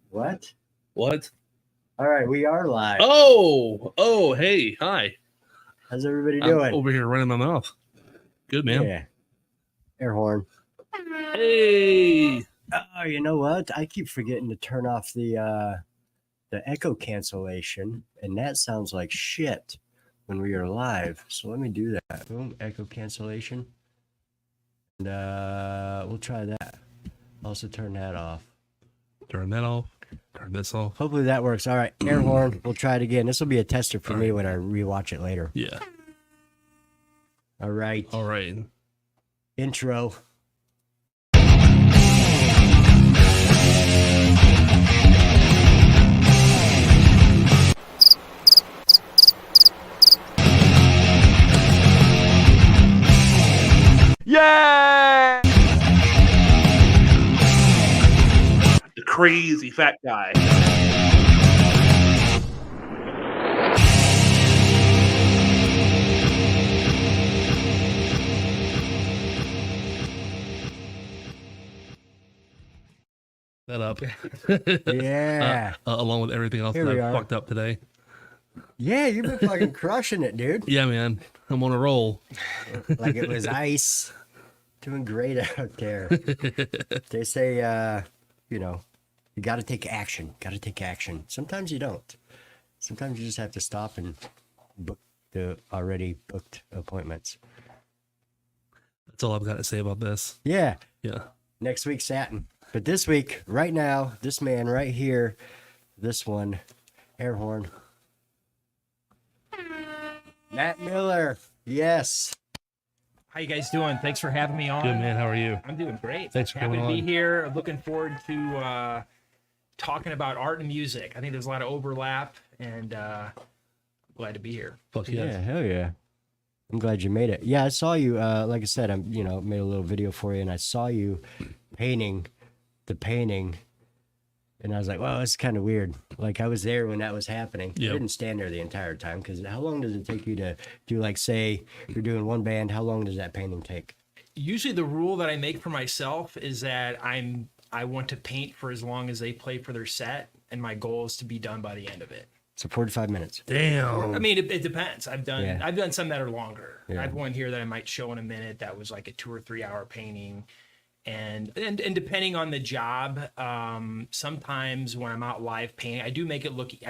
What? What? All right, we are live. Oh, hey, hi. How's everybody doing? I'm over here running my mouth. Good, man. Yeah. Air horn. Hey. Oh, you know what? I keep forgetting to turn off the echo cancellation, and that sounds like shit when we are live. So let me do that. Boom, echo cancellation. And we'll try that. Also turn that off. Turn that off. Turn this off. Hopefully that works. All right, air horn. We'll try it again. This will be a tester for me when I rewatch it later. Yeah. All right. All right. Intro. Yay! The crazy fat guy. That up. Yeah. Along with everything else Here that we I are. fucked up today. Yeah, you've been fucking crushing it, dude. Yeah, man. I'm on a roll. Like it was ice. Doing great out there. They say, you know, you got to take action. Got to take action. Sometimes you don't. Sometimes you just have to stop and book the already booked appointments. That's all I've got to say about this. Yeah. Yeah. Next week, satin. But this week, right now, this man right here, this one, air horn. Matt Miller. Yes. How you guys doing? Thanks for having me on. Good, man. How are you? I'm doing great. Thanks for Happy coming to be on. here. Looking forward to talking about art and music. I think there's a lot of overlap, and glad to be here. Fuck Yeah, yeah. hell yeah. I'm glad you made it. Yeah, I saw you, like I said, I'm, made a little video for you, and I saw you painting the painting, and I was like, well, it's kind of weird. Like, I was there when that was happening. Yep. I didn't stand there the entire time, because how long does it take you to do, like, say, you're doing one band, how long does that painting take? Usually the rule that I make for myself is that I want to paint for as long as they play for their set, and my goal is to be done by the end of it. So 45 minutes. Damn. I mean, it depends. I've Yeah. done some that are longer. Yeah. I have one here that I might show in a minute that was like a 2 or 3 hour painting. And depending on the job, sometimes when I'm out live painting, I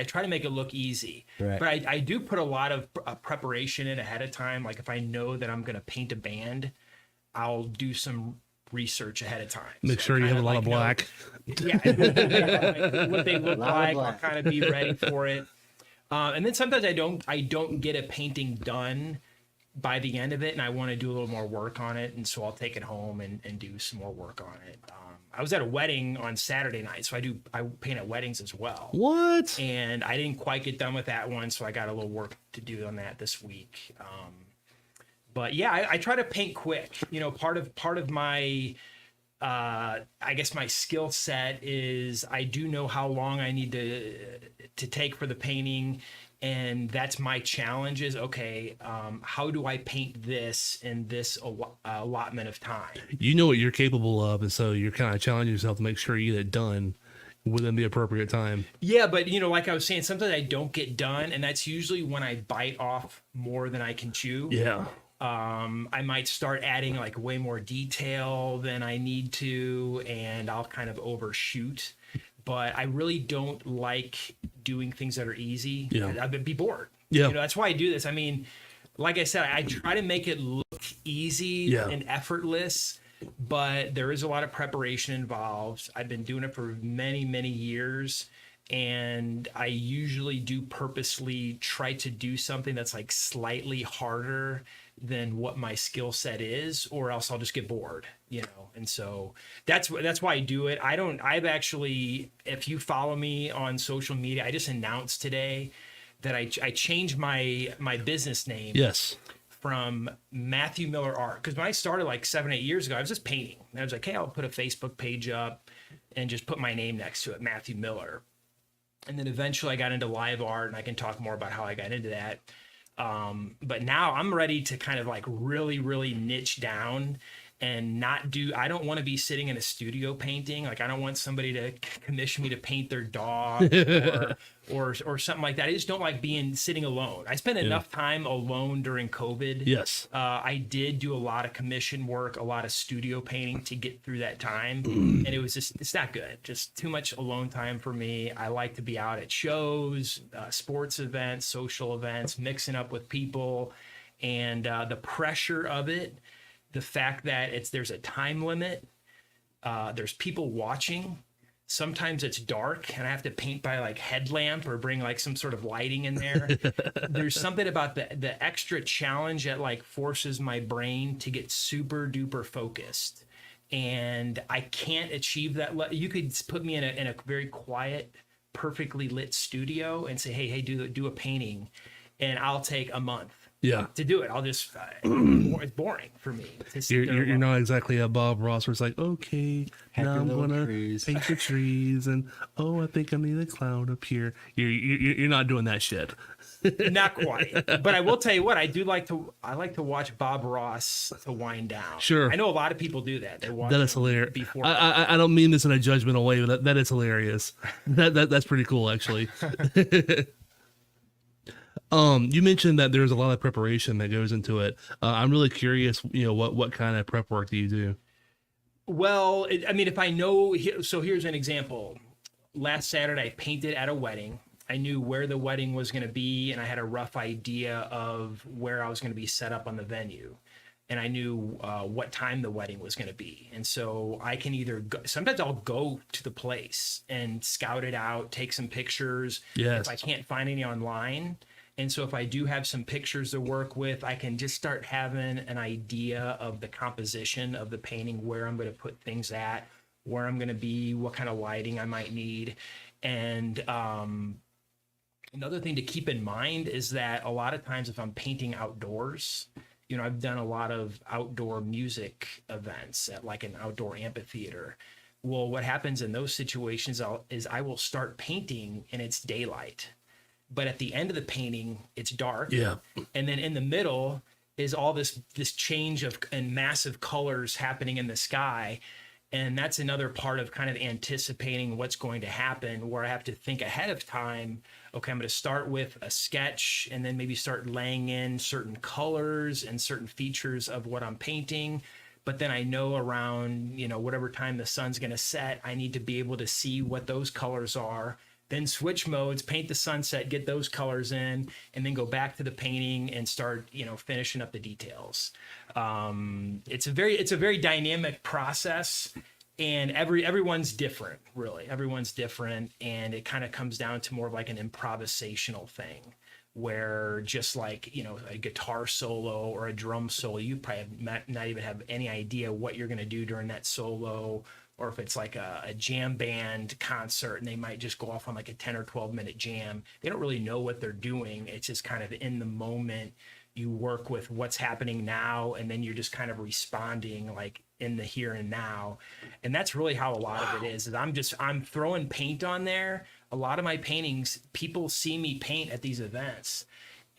try to make it look easy. Right. But I do put a lot of preparation in ahead of time. Like if I know that I'm going to paint a band, I'll do some research ahead of time. Make So sure you kind have a of lot of black. yeah, like what they look Lot of like. I'll black. kind of be ready for it. And then sometimes I don't get a painting done by the end of it, and I want to do a little more work on it, and so I'll take it home and do some more work on it. I was at a wedding on Saturday night, so I paint at weddings as well. What? And I didn't quite get done with that one, so I got a little work to do on that this week. But yeah, I try to paint quick. Part of my I guess my skill set is I do know how long I need to take for the painting, and that's my challenge is, okay, how do I paint this in this allotment of time? You know what you're capable of, and so you're kind of challenging yourself to make sure you get it done within the appropriate time. Yeah, but like I was saying, sometimes I don't get done, and that's usually when I bite off more than I can chew. Yeah. I might start adding like way more detail than I need to, and I'll kind of overshoot. But I really don't like doing things that are easy. Yeah. I'd be bored. Yeah. That's why I do this. I mean, like I said, I try to make it look easy Yeah. and effortless, but there is a lot of preparation involved. I've been doing it for many, many years. And I usually do purposely try to do something that's like slightly harder than what my skill set is, or else I'll just get bored, And so that's why I do it. I've actually, if you follow me on social media, I just announced today that I changed my business name. Yes. From Matthew Miller Art. Because when I started like 7, 8 years ago, I was just painting. And I was like, hey, I'll put a Facebook page up and just put my name next to it, Matthew Miller. And then eventually I got into live art, and I can talk more about how I got into that. But now I'm ready to kind of like really, really niche down and not do, I don't want to be sitting in a studio painting. Like I don't want somebody to commission me to paint their dog or something like that. I just don't like sitting alone. I spent enough time alone during COVID. Yes. I did do a lot of commission work, a lot of studio painting to get through that time. And it was just, it's not good. Just too much alone time for me. I like to be out at shows, sports events, social events, mixing up with people, and the pressure of it. The fact that there's a time limit, there's people watching. Sometimes it's dark and I have to paint by like headlamp or bring like some sort of lighting in there. There's something about the extra challenge that like forces my brain to get super duper focused. And I can't achieve that. You could put me in a very quiet, perfectly lit studio and say, hey, do a painting. And I'll take a month. Yeah. To do it, I'll just it's boring for me. You're not exactly a Bob Ross where it's like, okay, now I'm gonna paint the trees, and I think I need a cloud up here. You're not doing that shit. Not quite, but I will tell you what, I like to watch Bob Ross to wind down. Sure, I know a lot of people do that. They watch that is hilarious. Before I don't mean this in a judgmental way, but that is hilarious. That's pretty cool, actually. You mentioned that there's a lot of preparation that goes into it. I'm really curious, what kind of prep work do you do? Well, if I know, so here's an example. Last Saturday, I painted at a wedding. I knew where the wedding was going to be, and I had a rough idea of where I was going to be set up on the venue. And I knew what time the wedding was going to be. And so I can sometimes I'll go to the place and scout it out, take some pictures. Yes. If I can't find any online. And so if I do have some pictures to work with, I can just start having an idea of the composition of the painting, where I'm going to put things at, where I'm going to be, what kind of lighting I might need. And another thing to keep in mind is that a lot of times if I'm painting outdoors, I've done a lot of outdoor music events at like an outdoor amphitheater. Well, what happens in those situations is I will start painting and it's daylight. But at the end of the painting, it's dark. Yeah. And then in the middle is all this change and massive colors happening in the sky. And that's another part of kind of anticipating what's going to happen, where I have to think ahead of time. Okay, I'm going to start with a sketch and then maybe start laying in certain colors and certain features of what I'm painting. But then I know around, whatever time the sun's going to set, I need to be able to see what those colors are. Then switch modes, paint the sunset, get those colors in, and then go back to the painting and start, finishing up the details. It's a very dynamic process, and everyone's different, really. Everyone's different, and it kind of comes down to more of like an improvisational thing, where just like, a guitar solo or a drum solo, you probably not even have any idea what you're going to do during that solo. Or if it's like a jam band concert and they might just go off on like a 10 or 12 minute jam, they don't really know what they're doing. It's just kind of in the moment. You work with what's happening now, and then you're just kind of responding like in the here and now. And that's really how a lot of it is I'm throwing paint on there. A lot of my paintings, people see me paint at these events.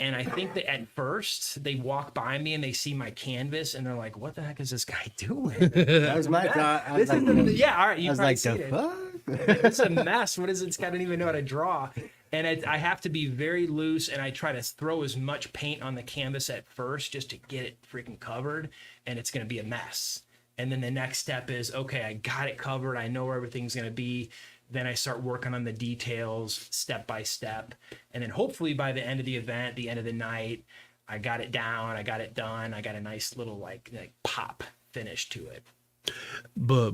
And I think that at first they walk by me and they see my canvas and they're like, "What the heck is this guy doing?" That was my thought. All right. You probably see it. Fuck? It's a mess. What is it? This guy doesn't even know how to draw. And I have to be very loose, and I try to throw as much paint on the canvas at first just to get it freaking covered, and it's going to be a mess. And then the next step is, okay, I got it covered. I know where everything's going to be. Then I start working on the details step by step. And then hopefully by the end of the event, the end of the night, I got it down, I got it done. I got a nice little like pop finish to it. But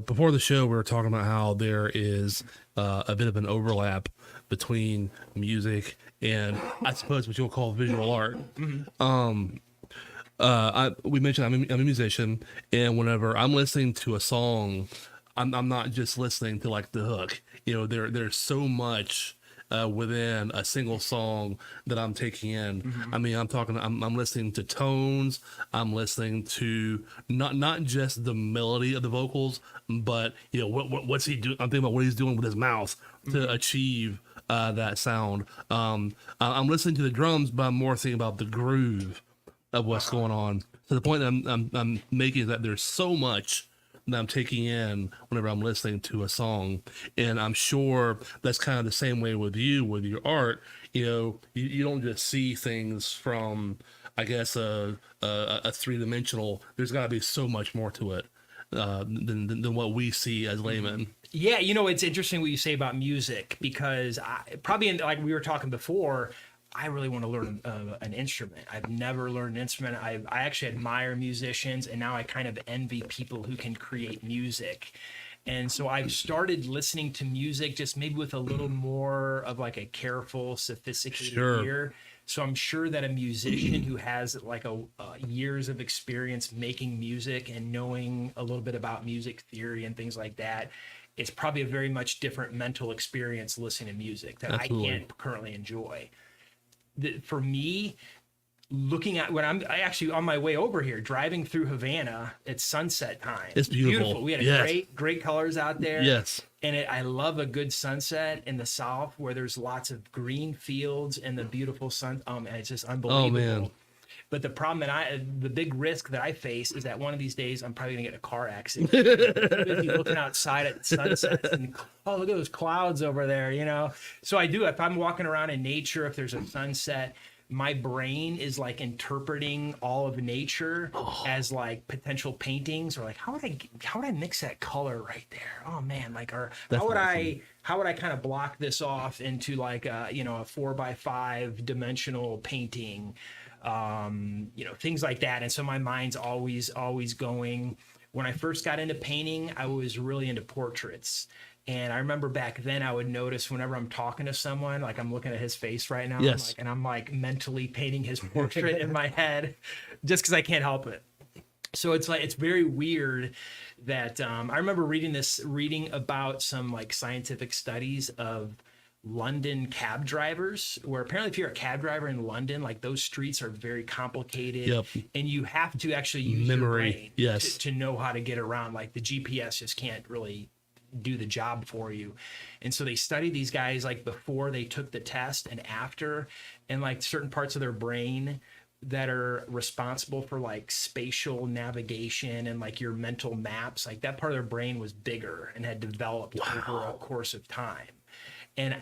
before the show, we were talking about how there is a bit of an overlap between music and I suppose what you'll call visual art. Mm-hmm. We mentioned I'm a musician, and whenever I'm listening to a song, I'm not just listening to like the hook. There's so much within a single song that I'm taking in. Mm-hmm. I'm listening to tones. I'm listening to not just the melody of the vocals, but what's he doing? I'm thinking about what he's doing with his mouth to achieve that sound. I'm listening to the drums, but I'm more thinking about the groove of what's going on. So the point that I'm making is that there's so much that I'm taking in whenever I'm listening to a song, and I'm sure that's kind of the same way with you with your art. You don't just see things from, I guess, a 3-dimensional. There's got to be so much more to it than what we see as laymen. Yeah, it's interesting what you say about music, because like we were talking before, I really want to learn an instrument. I've never learned an instrument. I actually admire musicians, and now I kind of envy people who can create music. And so I've started listening to music just maybe with a little more of like a careful, sophisticated ear. So I'm sure that a musician who has like a years of experience making music and knowing a little bit about music theory and things like that, it's probably a very much different mental experience listening to music that Absolutely. I can't currently enjoy. For me, looking at when I actually on my way over here, driving through Havana, it's sunset time. It's beautiful. We had great colors out there. Yes. And I love a good sunset in the South where there's lots of green fields and the beautiful sun. And it's just unbelievable. Oh, man. But the problem the big risk that I face is that one of these days I'm probably gonna get in a car accident. Busy looking outside at sunsets and look at those clouds over there, So I do, if I'm walking around in nature, if there's a sunset, my brain is like interpreting all of nature as like potential paintings, or like how would I mix that color right there? Oh man, like how would I kind of block this off into like a 4x5 dimensional painting? Things like that. And so my mind's always going. When I first got into painting, I was really into portraits. And I remember back then I would notice whenever I'm talking to someone, like I'm looking at his face right now, Yes. I'm like mentally painting his portrait in my head just because I can't help it. So it's very weird that I remember reading about some like scientific studies of London cab drivers, where apparently if you're a cab driver in London, like those streets are very complicated. Yep. And you have to actually use Memory, your brain yes. to know how to get around. Like the GPS just can't really do the job for you. And so they study these guys like before they took the test and after, and like certain parts of their brain that are responsible for like spatial navigation and like your mental maps, like that part of their brain was bigger and had developed over a course of time. And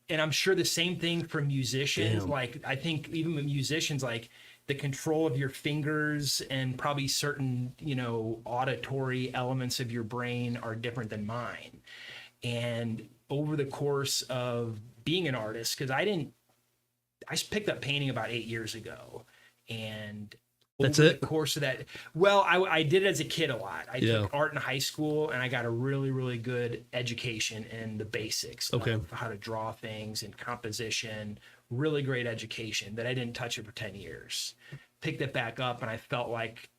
I'm sure the same thing for musicians. Damn. Like I think even with musicians, like the control of your fingers and probably certain, auditory elements of your brain are different than mine. And over the course of being an artist, because I picked up painting about 8 years ago, and That's over it? the course of that, well, I did it as a kid a lot. I Yeah. took art in high school, and I got a really, really good education in the basics Okay. of how to draw things and composition. Really great education that I didn't touch it for 10 years. Picked it back up, and I felt like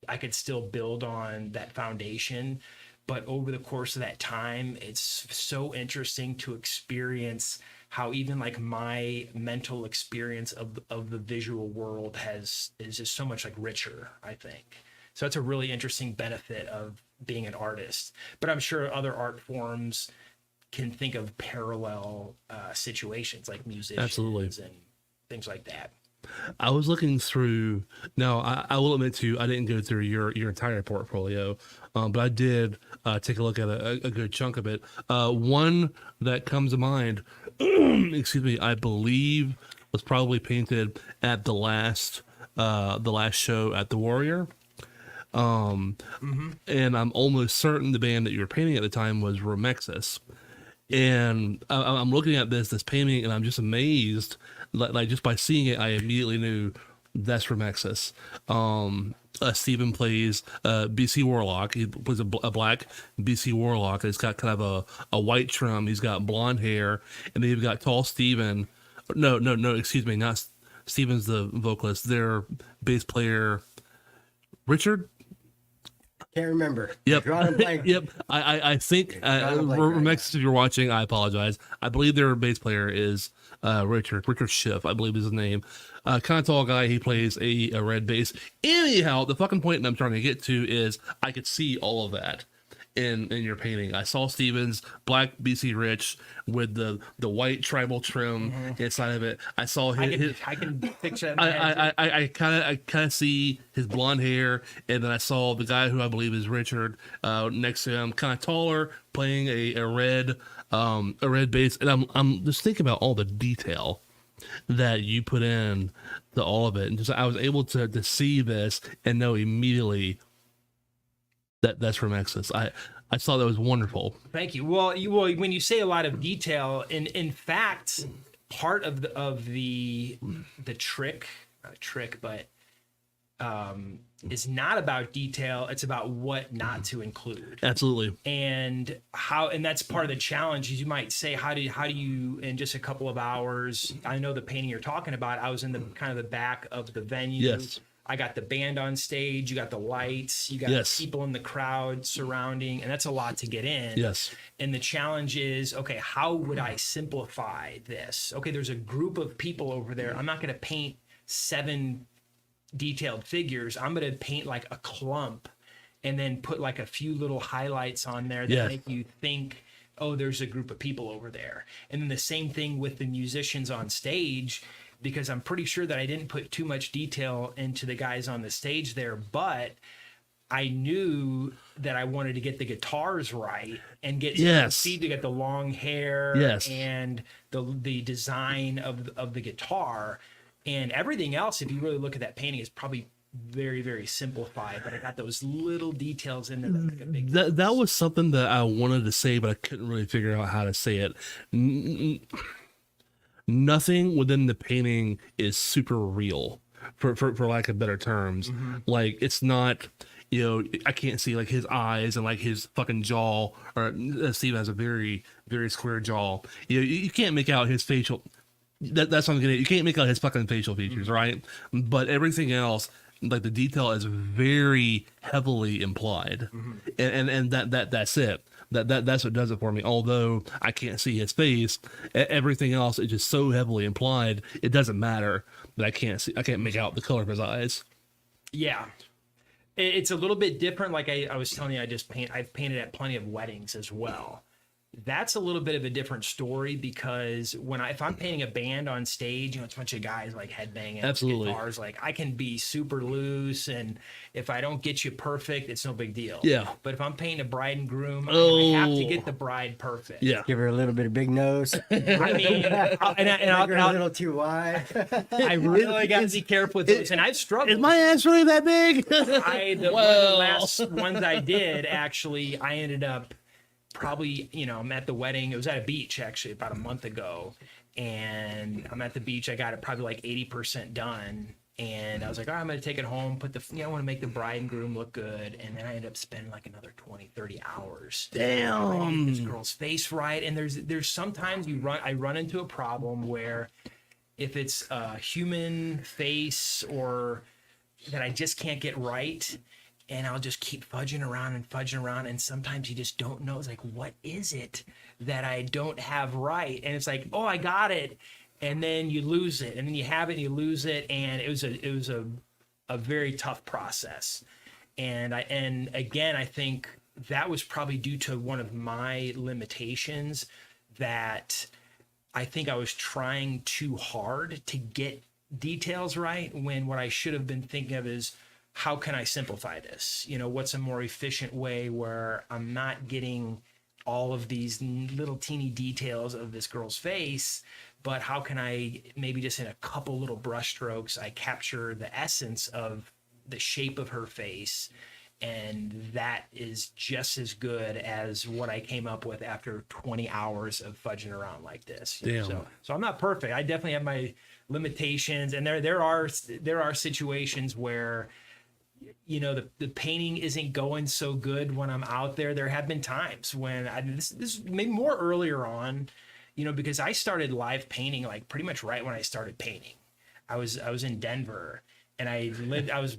I could still build on that foundation. But over the course of that time, it's so interesting to experience how even like my mental experience of the visual world is just so much like richer, I think. So it's a really interesting benefit of being an artist. But I'm sure other art forms can think of parallel situations like musicians Absolutely. and things like that. I was looking through. Now, I will admit to you, I didn't go through your entire portfolio, but I did take a look at a good chunk of it. One that comes to mind, excuse me, I believe was probably painted at the last show at the Warrior. And I'm almost certain the band that you were painting at the time was Romexus. And I'm looking at this painting, and I'm just amazed. Like just by seeing it, I immediately knew that's Romexus. Steven plays BC Warlock. He plays a black BC Warlock. He's got kind of a white trim. He's got blonde hair, and then you've got tall Steven. No, excuse me, not Steven's the vocalist. Their bass player, Richard. Can't remember. Yep. Drawing a blank. Yep. I think Romexus, if you're watching, I apologize. I believe their bass player is Richard Schiff, I believe is his name. Kind of tall guy. He plays a red bass. Anyhow, the fucking point that I'm trying to get to is I could see all of that. in your painting. I saw Stevens black BC Rich with the white tribal trim inside of it. I saw I can picture that. I kind of see his blonde hair, and then I saw the guy who I believe is Richard next to him, kind of taller, playing a red bass, and I'm just thinking about all the detail that you put in to all of it, and just I was able to see this and know immediately that that's from Exodus. I thought that was wonderful. Thank you. Well, when you say a lot of detail, in fact, part of the trick, not a trick, but is not about detail. It's about what not to include. Absolutely. And that's part of the challenge. Is you might say, how do you in just a couple of hours? I know the painting you're talking about. I was in the kind of the back of the venue. Yes. I got the band on stage, you got the lights, you got people in the crowd surrounding, and that's a lot to get in. Yes. And the challenge is, okay, how would I simplify this? Okay, there's a group of people over there. I'm not going to paint 7 detailed figures. I'm going to paint like a clump and then put like a few little highlights on there that make you think, oh, there's a group of people over there. And then the same thing with the musicians on stage, because I'm pretty sure that I didn't put too much detail into the guys on the stage there, but I knew that I wanted to get the guitars right and get to get the long hair and the design of the guitar, and everything else. If you really look at that painting, is probably very, very simplified, but I got those little details in there that make a big difference. That was something that I wanted to say, but I couldn't really figure out how to say it. Nothing within the painting is super real, for lack of better terms. Like, it's not, I can't see like his eyes and like his fucking jaw, or Steve has a very, very square jaw. You can't make out his facial. That's what I'm getting at. You can't make out his fucking facial features, right? But everything else, like the detail, is very heavily implied, and that's it. That's what does it for me. Although I can't see his face, everything else is just so heavily implied. It doesn't matter that I can't make out the color of his eyes. Yeah, it's a little bit different. Like I was telling you, I've painted at plenty of weddings as well. That's a little bit of a different story, because if I'm painting a band on stage, it's a bunch of guys like headbanging, absolutely, guitars, like I can be super loose, and if I don't get you perfect, it's no big deal. Yeah. But if I'm painting a bride and groom, I have to get the bride perfect. Yeah. Give her a little bit of big nose. I mean, I'll a little too wide. I really got to be careful with those, and I've struggled. Is my ass really that big? One of the last ones I did, actually, I ended up probably, I'm at the wedding. It was at a beach, actually, about a month ago. And I'm at the beach. I got it probably like 80% done. And I was like, all right, I'm going to take it home, I want to make the bride and groom look good. And then I ended up spending like another 20, 30 hours. Damn. This girl's face right. And there's sometimes I run into a problem where if it's a human face or that I just can't get right, and I'll just keep fudging around, and sometimes you just don't know. It's like, what is it that I don't have right? And it's like, oh, I got it, and then you lose it, and then you have it, and you lose it, and it was a very tough process. And again, I think that was probably due to one of my limitations, that I think I was trying too hard to get details right, when what I should have been thinking of is, how can I simplify this? What's a more efficient way where I'm not getting all of these little teeny details of this girl's face, but how can I maybe just in a couple little brush strokes, I capture the essence of the shape of her face, and that is just as good as what I came up with after 20 hours of fudging around like this. Damn. So I'm not perfect. I definitely have my limitations, and there are situations where the painting isn't going so good when I'm out there. There have been times when this maybe more earlier on, because I started live painting like pretty much right when I started painting. I was in Denver, and I was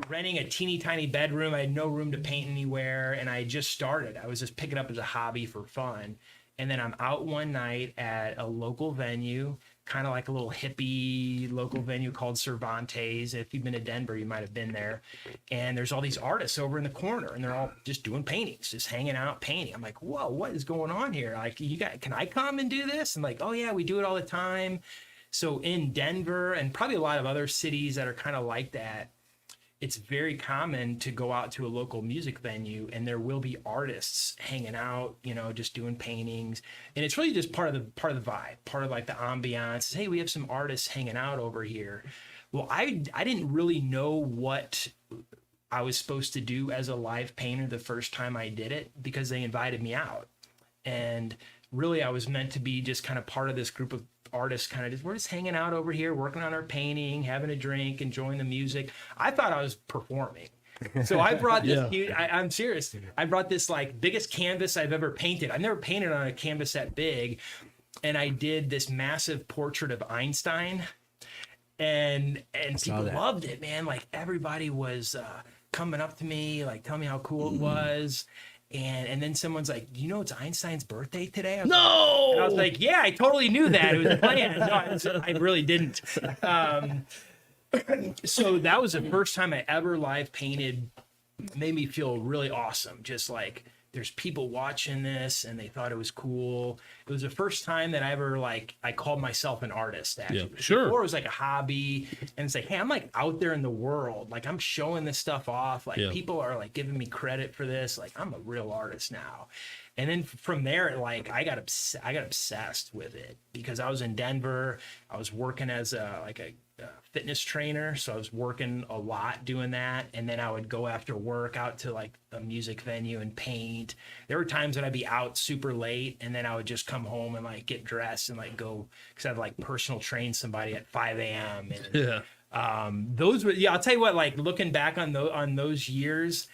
renting a teeny tiny bedroom. I had no room to paint anywhere, and I just started. I was just picking up as a hobby for fun. And then I'm out one night at a local venue kind of like a little hippie local venue called Cervantes. If you've been to Denver, you might have been there. And there's all these artists over in the corner, and they're all just doing paintings, just hanging out painting. I'm like, whoa, what is going on here? Like, can I come and do this? And like, oh yeah, we do it all the time. So in Denver and probably a lot of other cities that are kind of like that, it's very common to go out to a local music venue and there will be artists hanging out, just doing paintings. And it's really just part of the vibe, part of like the ambiance. Hey, we have some artists hanging out over here. Well, I didn't really know what I was supposed to do as a live painter the first time I did it because they invited me out. And really I was meant to be just kind of part of this group of artists, kind of we're just hanging out over here, working on our painting, having a drink, enjoying the music. I thought I was performing. So I brought this huge, I'm serious. I brought this like biggest canvas I've ever painted. I've never painted on a canvas that big. And I did this massive portrait of Einstein. And people loved it, man. Like everybody was coming up to me, like telling me how cool it was. And then someone's like, it's Einstein's birthday today? And I was like, yeah, I totally knew that. It was planned. No, I really didn't. So that was the first time I ever live painted. Made me feel really awesome. Just like there's people watching this and they thought it was cool. It was the first time that I ever I called myself an artist. Actually. Yeah, sure. Before it was like a hobby, and it's like, hey, I'm like out there in the world. Like I'm showing this stuff off. Like people are like giving me credit for this. Like I'm a real artist now. And then from there, I got obsessed with it because I was in Denver. I was working as a fitness trainer, so I was working a lot doing that. And then I would go after work out to like a music venue and paint. There were times that I'd be out super late, and then I would just come home and like get dressed and like go, because I'd like personal train somebody at 5 a.m. And those were I'll tell you what. Like looking back on those years,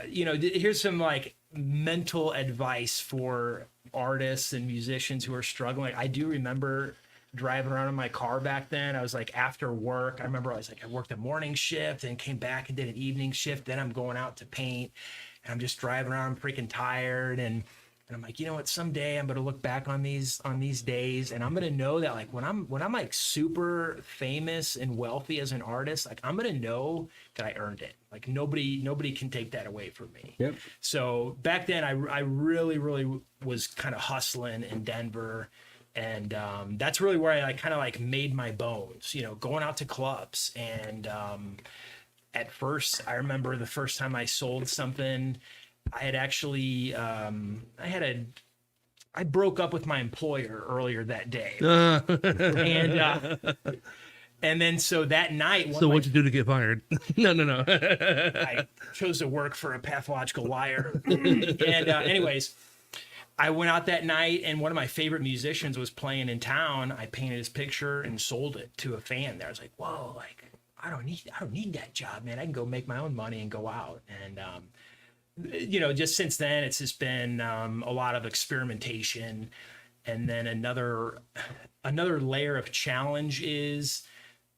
here's some like mental advice for artists and musicians who are struggling. I do remember driving around in my car back then. I was like after work. I remember I worked a morning shift and came back and did an evening shift. Then I'm going out to paint and I'm just driving around. I'm freaking tired. And I'm like, you know what? Someday I'm going to look back on these days and I'm going to know that like when I'm like super famous and wealthy as an artist, like I'm going to know that I earned it. Like nobody can take that away from me. Yep. So back then I really, really was kind of hustling in Denver. And that's really where I kind of like made my bones, going out to clubs. And at first, I remember the first time I sold something, I had actually, I broke up with my employer earlier that day. And then so that night. So what'd you do to get fired? No. I chose to work for a pathological liar. And anyways. I went out that night and one of my favorite musicians was playing in town. I painted his picture and sold it to a fan there. I was like, whoa, like I don't need that job, man. I can go make my own money and go out. And, just since then, it's just been a lot of experimentation. And then another layer of challenge is,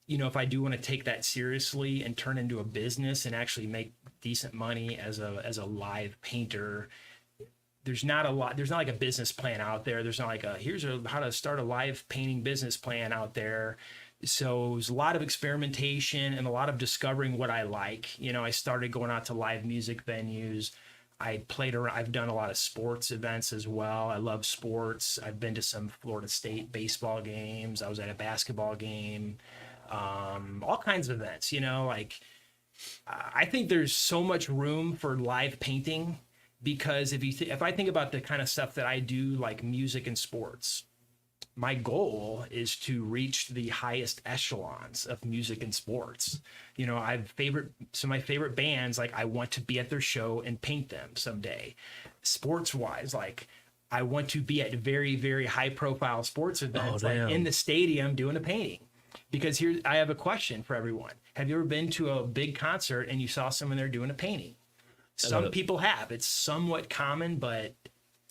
if I do want to take that seriously and turn into a business and actually make decent money as a live painter, there's not like a business plan out there. There's not like how to start a live painting business plan out there. So it was a lot of experimentation and a lot of discovering what I like. I started going out to live music venues. I've done a lot of sports events as well. I love sports. I've been to some Florida State baseball games. I was at a basketball game, all kinds of events, I think there's so much room for live painting. Because if I think about the kind of stuff that I do, like music and sports, my goal is to reach the highest echelons of music and sports. I have some of my favorite bands, like I want to be at their show and paint them someday. Sports wise, like I want to be at very, very high profile sports events, like in the stadium doing a painting. Because here, I have a question for everyone. Have you ever been to a big concert and you saw someone there doing a painting? Some people have. It's somewhat common, but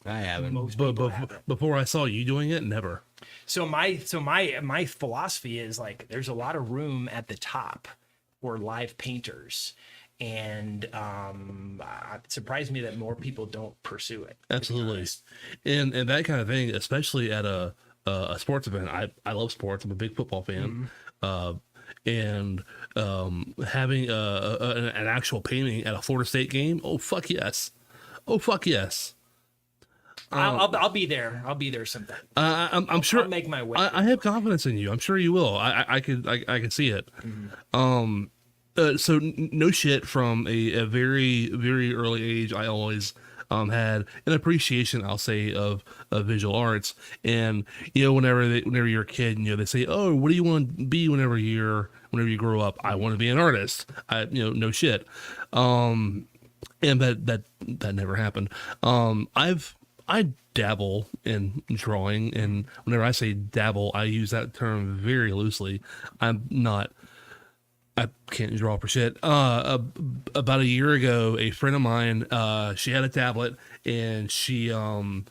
I haven't. Most people haven't. Before I saw you doing it, never. So my philosophy is like there's a lot of room at the top for live painters, and it surprised me that more people don't pursue it. Absolutely, and that kind of thing, especially at a a sports event. I love sports. I'm a big football fan. And having an actual painting at a Florida State game, oh fuck yes, oh fuck yes. I'll be there. I'll be there sometime. I'm sure. I'll make my way. I have confidence in you. I'm sure you will. I can see it. So no shit. From a very very early age, I always had an appreciation, I'll say, of visual arts. And whenever you're a kid, they say, oh, what do you want to be whenever you grow up? I want to be an artist. No shit. And that never happened. I dabble in drawing, and whenever I say dabble, I use that term very loosely. I can't draw for shit. About a year ago, a friend of mine, she had a tablet, and she does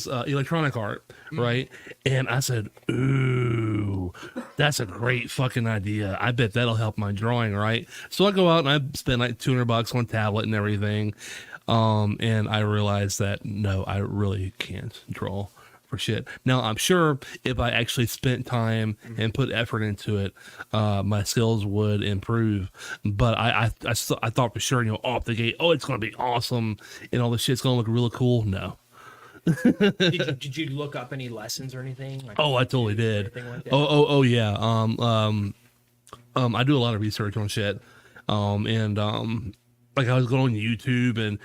electronic art, right? And I said, ooh, that's a great fucking idea. I bet that'll help my drawing, right? So I go out and I spend like $200 on tablet and everything. And I realized that no, I really can't draw for shit. Now I'm sure if I actually spent time and put effort into it, my skills would improve. But I thought for sure, off the gate, oh, it's gonna be awesome and all this shit's gonna look really cool. No. Did you look up any lessons or anything? Like, oh, I totally did. Like Oh yeah. I do a lot of research on shit. Like I was going on YouTube and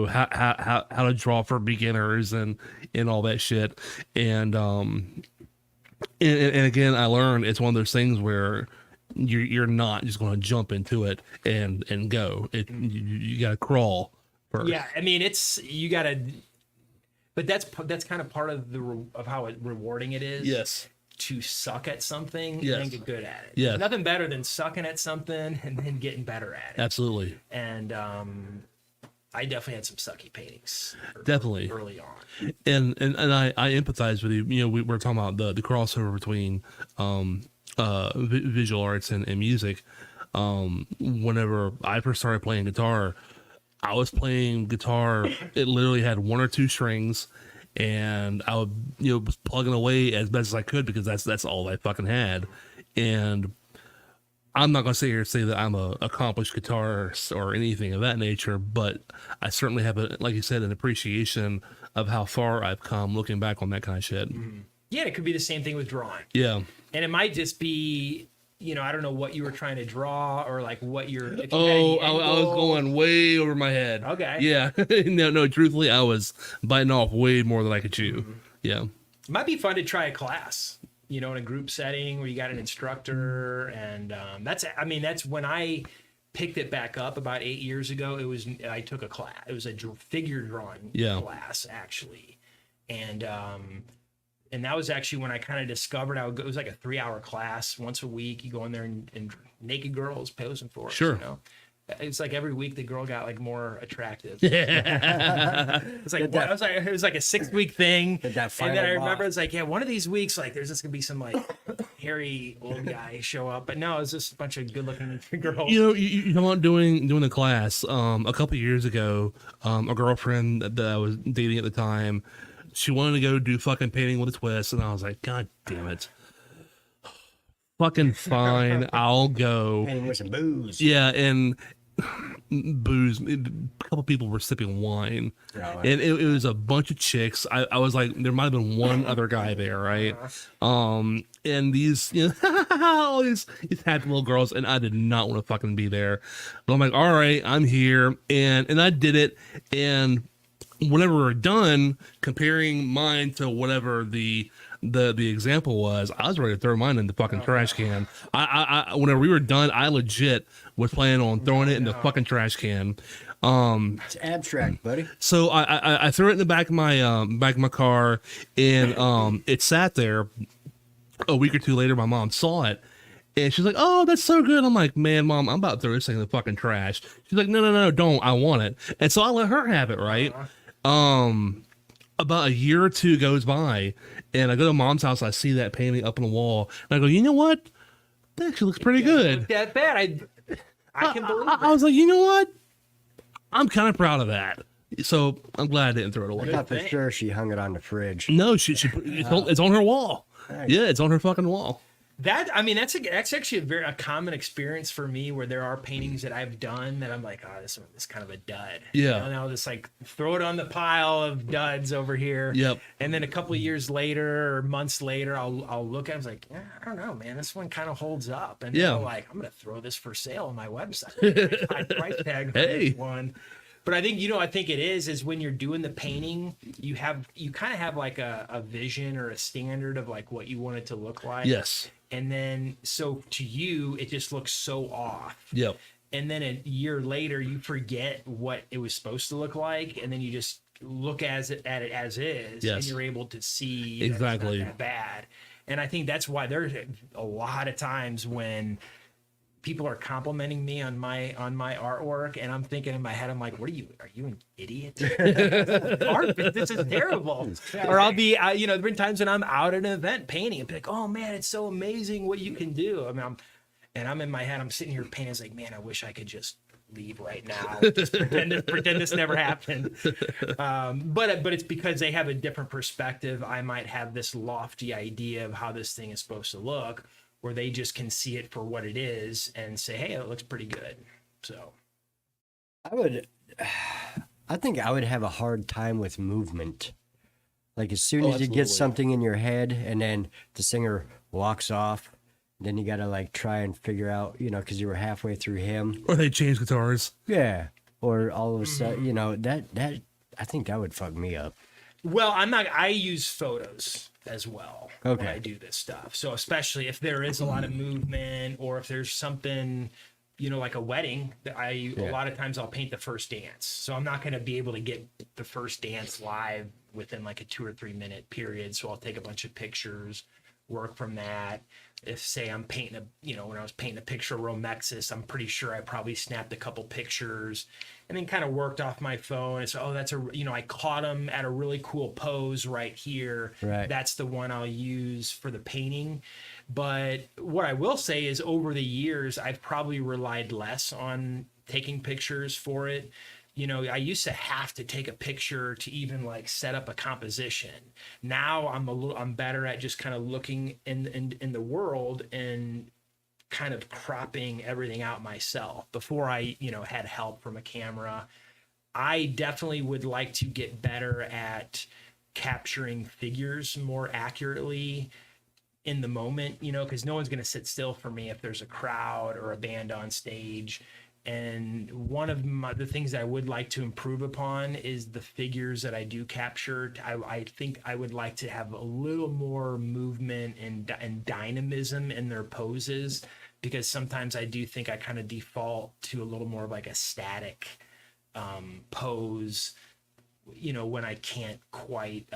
how to draw for beginners and all that shit. And again, I learned it's one of those things where you're not just going to jump into it and go. You got to crawl first. Yeah, I mean you got to, but that's kind of part of of how rewarding it is. Yes. To suck at something yes. and get good at it. Yeah. There's nothing better than sucking at something and then getting better at it. Absolutely. And I definitely had some sucky paintings. Definitely. Early on. And I empathize with you. We're talking about the crossover between visual arts and music. Whenever I first started playing guitar, I was playing guitar. It literally had one or two strings. And I would, was plugging away as best as I could because that's all I fucking had. And I'm not going to sit here and say that I'm a accomplished guitarist or anything of that nature, but I certainly have, like you said, an appreciation of how far I've come looking back on that kind of shit. Yeah, it could be the same thing with drawing. Yeah. And it might just be, I don't know what you were trying to draw or like what you're. I was going way over my head. Okay. Yeah. No, truthfully, I was biting off way more than I could chew. Yeah. It might be fun to try a class, in a group setting where you got an instructor. And that's when I picked it back up about 8 years ago. I took a class. It was a figure drawing class, actually. And that was actually when I kind of discovered it was like a 3-hour class once a week. You go in there and naked girls posing for us. Sure. It's like every week the girl got like more attractive. Yeah. It's like it was like a 6-week thing. And then I remember it's like, one of these weeks, like there's just gonna be some like hairy old guy show up. But no, it's just a bunch of good looking girls. You know what, doing the class, a couple of years ago, a girlfriend that I was dating at the time, she wanted to go do fucking painting with a twist, and I was like, God damn it. Fucking fine, I'll go. Painting with some booze. Yeah, and booze. A couple people were sipping wine, and it was a bunch of chicks. I was like, there might have been one other guy there, right? And these, all these happy little girls, and I did not want to fucking be there. But I'm like, all right, I'm here, and I did it, and whenever we're done comparing mine to whatever the example was, I was ready to throw mine in the fucking trash can. I whenever we were done, I legit was planning on throwing it in the fucking trash can. It's abstract, buddy. So I threw it in the back of my car, and it sat there. A week or two later, my mom saw it, and she's like, "Oh, that's so good." I'm like, "Man, Mom, I'm about to throw this thing in the fucking trash." She's like, No, don't. I want it." And so I let her have it, right? About a year or two goes by, and I go to Mom's house. I see that painting up on the wall, and I go, "You know what? That actually looks pretty good." That bad? I can believe it. I was like, "You know what? I'm kind of proud of that." So I'm glad I didn't throw it I away. thought for sure she hung it on the fridge. No, it's on her wall. Nice. Yeah, it's on her fucking wall. That's actually a common experience for me, where there are paintings that I've done that I'm like, oh, this one is kind of a dud. Yeah. And I'll just like throw it on the pile of duds over here. Yep. And then a couple of years later or months later, I'll look at it. I was like, yeah, I don't know, man, this one kind of holds up. And Yeah. I'm like, I'm gonna throw this for sale on my website. High price tag on Hey. this one. But I think, I think it is when you're doing the painting, you kind of have like a vision or a standard of like what you want it to look like. Yes. And then, so to you, it just looks so off. Yep. And then a year later, you forget what it was supposed to look like. And then you just look at it as is. Yes. And you're able to see Exactly. that it's not that bad. And I think that's why there's a lot of times when people are complimenting me on my artwork, and I'm thinking in my head, I'm like, are you an idiot? This is terrible. Or I'll be, there've been times when I'm out at an event painting and be like, oh man, it's so amazing what you can do. I mean, I'm in my head, I'm sitting here painting, it's like, man, I wish I could just leave right now. Just pretend this never happened. But it's because they have a different perspective. I might have this lofty idea of how this thing is supposed to look, where they just can see it for what it is and say, hey, it looks pretty good. So I think I would have a hard time with movement. Like as soon as you absolutely. get something in your head and then the singer walks off, then you got to like try and figure out, because you were halfway through him. Or they change guitars. Yeah. Or all of a sudden, that I think that would fuck me up. well, I use photos as well when Okay. I do this stuff. So especially if there is a lot of movement, or if there's something, like a wedding, a lot of times I'll paint the first dance. So I'm not going to be able to get the first dance live within like a 2 or 3 minute period. So I'll take a bunch of pictures, work from that. If say I'm painting when I was painting a picture of Romexis, I'm pretty sure I probably snapped a couple pictures and then kind of worked off my phone. And so, that's I caught them at a really cool pose right here. Right. That's the one I'll use for the painting. But what I will say is over the years, I've probably relied less on taking pictures for it. I used to have to take a picture to even like set up a composition. Now I'm better at just kind of looking in the world and kind of cropping everything out myself. Before I, had help from a camera, I definitely would like to get better at capturing figures more accurately in the moment, because no one's going to sit still for me if there's a crowd or a band on stage. And one of the things I would like to improve upon is the figures that I do capture. I think I would like to have a little more movement and dynamism in their poses, because sometimes I do think I kind of default to a little more of like a static pose, when I can't quite,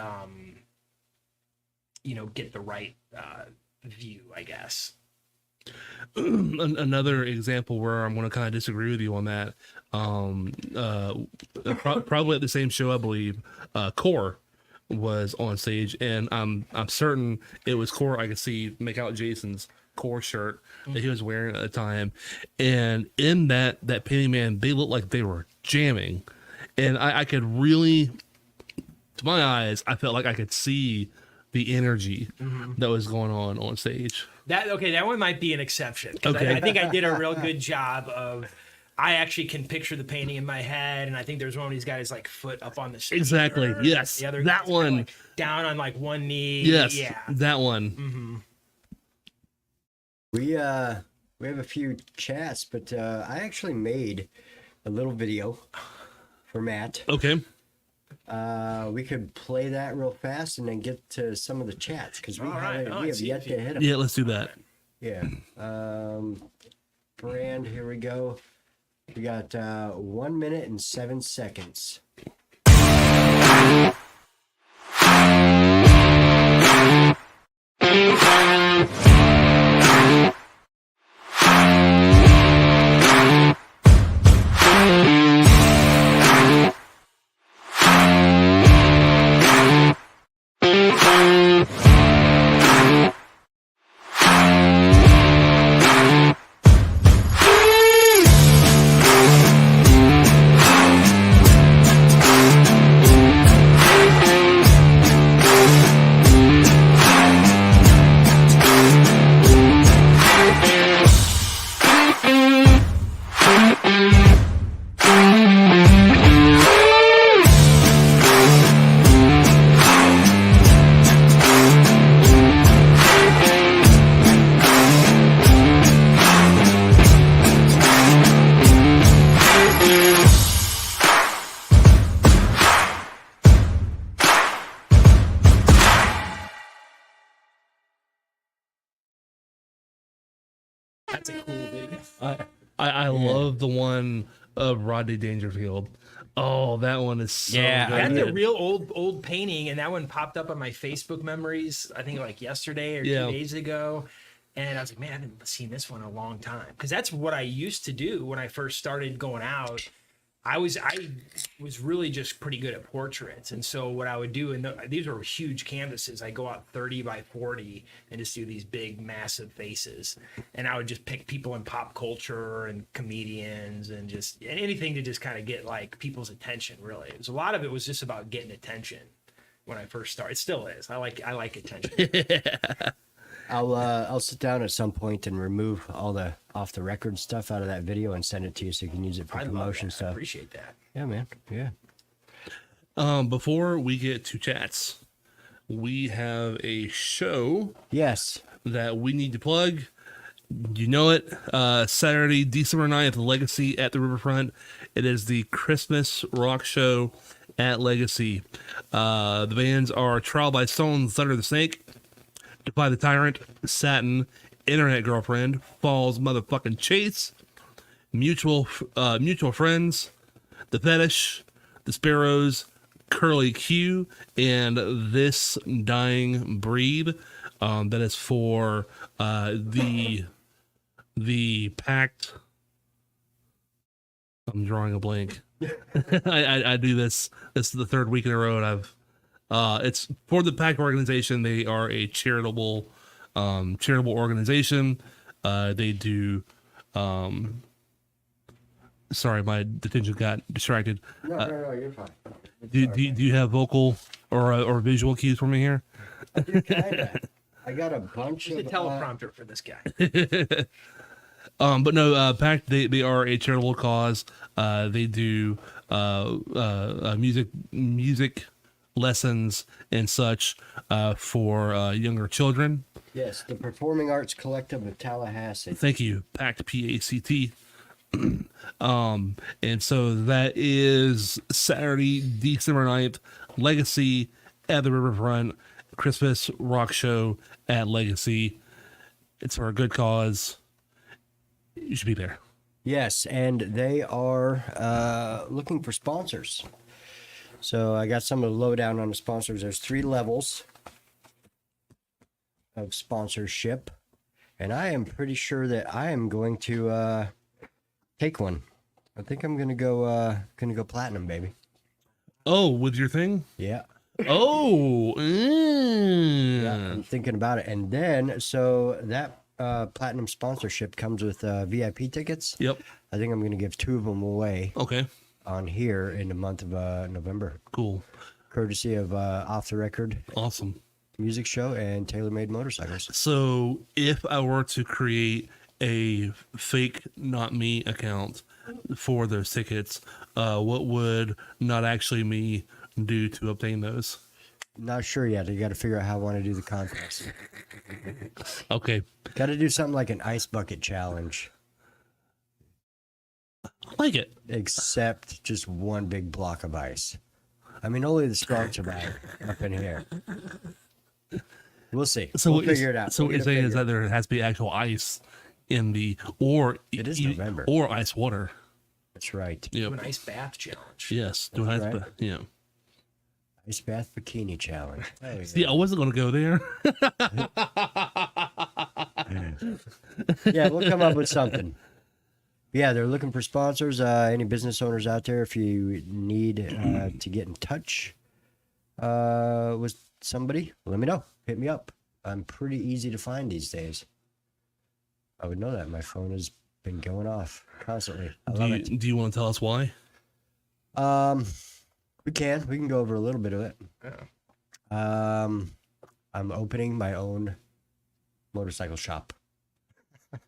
get the right view, I guess. Another example where I'm going to kind of disagree with you on that. Probably at the same show, I believe, Core was on stage, and I'm certain it was Core. I could see make out Jason's Core shirt that he was wearing at the time, and in that painting, man, they looked like they were jamming, and I could really, to my eyes, I felt like I could see the energy that was going on stage. That one might be an exception. Okay. I think I did a real good job of. I actually can picture the painting in my head, and I think there's one when he's got his like foot up on the stage. Exactly. Yes. The other that guy's kinda, one. like, down on like one knee. Yes. Yeah. That one. We have a few chats, but I actually made a little video for Matt. Okay. We could play that real fast and then get to some of the chats because we have yet to hit them. Yeah, let's do that. Yeah. Brand, here we go. We got 1 minute and 7 seconds. That's a cool video. I love the one of Rodney Dangerfield. Oh, that one is so Yeah, good. I That's did. a real old painting, and that one popped up on my Facebook memories. I think like yesterday or Yeah. 2 days ago, and I was like, man, I haven't seen this one in a long time because that's what I used to do when I first started going out. I was really just pretty good at portraits, and so what I would do, and these were huge canvases. I go out 30 by 40 and just do these big, massive faces, and I would just pick people in pop culture and comedians and just anything to just kind of get like people's attention. Really, it was a lot of it was just about getting attention when I first started. It still is. I like attention. I'll sit down at some point and remove all the off the record stuff out of that video and send it to you so you can use it for I love promotion that. I stuff. appreciate that. Yeah, man. Yeah. Before we get to chats, we have a show Yes. that we need to plug. You know it. Saturday, December 9th, Legacy at the Riverfront. It is the Christmas rock show at Legacy. The bands are Trial by Stones, Thunder the Snake, Defy the Tyrant, Satin, Internet Girlfriend, Falls Motherfucking Chase, Mutual Friends, The Fetish, The Sparrows, Curly Q, and This Dying Breed. That is for the PACT. I'm drawing a blank. I do this. This is the third week in a row, and it's for the PACT organization. They are a charitable organization. They do. Sorry, my attention got distracted. No, you're fine. Do you have vocal or visual cues for me here? Kinda. I got a bunch Just a of teleprompter for this guy. But no, PACT, they are a charitable cause. They do music lessons and such for younger children. Yes, the Performing Arts Collective of Tallahassee. Thank you, PACT, PACT. And so that is Saturday, December 9th, Legacy at the Riverfront, Christmas rock show at Legacy. It's for a good cause. You should be there. Yes, and they are looking for sponsors. So I got some of the lowdown on the sponsors. There's 3 levels of sponsorship, and I am pretty sure that I am going to take one. I think I'm gonna go platinum, baby. Oh, with your thing? Yeah. Oh, Yeah, I'm thinking about it. And then, so that platinum sponsorship comes with VIP tickets. Yep. I think I'm going to give 2 of them away Okay. on here in the month of November, Cool. courtesy of Off the Record Awesome. Music Show and Tailor Made Motorcycles. So if I were to create a fake not me account for those tickets, what would not actually me do to obtain those? Not sure yet. You got to figure out how I want to do the contest. Okay. Got to do something like an ice bucket challenge, I like it. except just one big block of ice. I mean, only the strong survive up in here. We'll see. So we'll what you're- figure it out. So We're what you're gonna saying is figure that there has to be actual ice in the, or It is November. or ice water. That's right. Yep. Do an ice bath challenge. Yes. Do an ice right. bath. Yeah. Ice bath bikini challenge. Oh, yeah. See, I wasn't going to go there. Yeah, we'll come up with something. Yeah, they're looking for sponsors. Any business owners out there, if you need to get in touch with somebody, let me know. Hit me up. I'm pretty easy to find these days. I would know that. My phone has been going off constantly. I love it. Do you want to tell us why? We can go over a little bit of it. I'm opening my own motorcycle shop.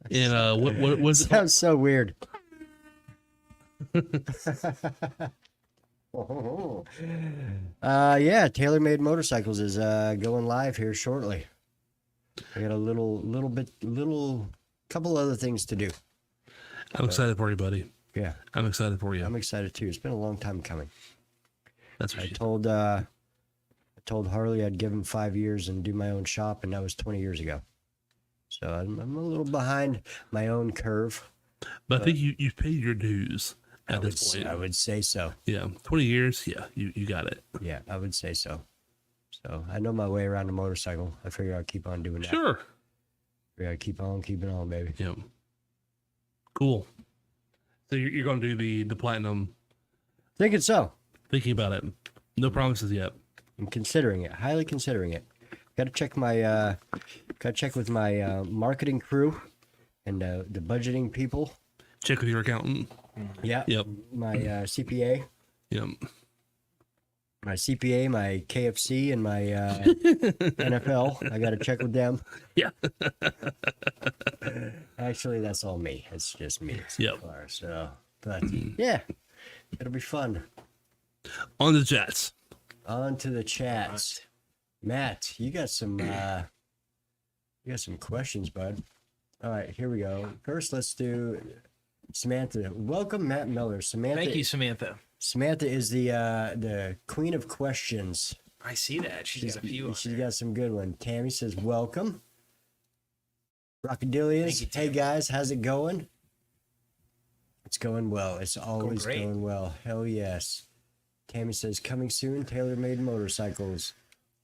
And what was it? Sounds so weird. Yeah, Tailor Made Motorcycles is going live here shortly. I got a couple other things to do. I'm excited for you, buddy. Yeah, I'm excited for you. I'm excited too. It's been a long time coming. That's what I you told Harley I'd give him 5 years and do my own shop, and that was 20 years ago. So I'm a little behind my own curve. But I think you've paid your dues at this point. I would say so. Yeah, 20 years. Yeah, you got it. Yeah, I would say so. So I know my way around a motorcycle. I figure I'll keep on doing that. Sure. Yeah, keep on keeping on, baby. Yeah. Cool. So you're going to do the platinum. Thinking so. Thinking about it. No promises yet. I'm considering it. Highly considering it. Got to check with my marketing crew and the budgeting people. Check with your accountant. Yeah. Yep. My CPA. Yep. My CPA, my KFC, and my NFL. I got to check with them. Yeah. Actually, that's all me. It's just me so Yep. far. So, but yeah, it'll be fun. On the Jets. On to the chats. Matt, you got some questions, bud. All right, here we go. First, let's do Samantha. Welcome, Matt Miller. Samantha. Thank you, Samantha. Samantha is the queen of questions. I see that. She has a few. She's got some good ones. Tammy says, welcome. Rockadillions, hey guys, how's it going? It's going well. It's always going well. Hell yes. Tammy says, coming soon, tailor-made motorcycles.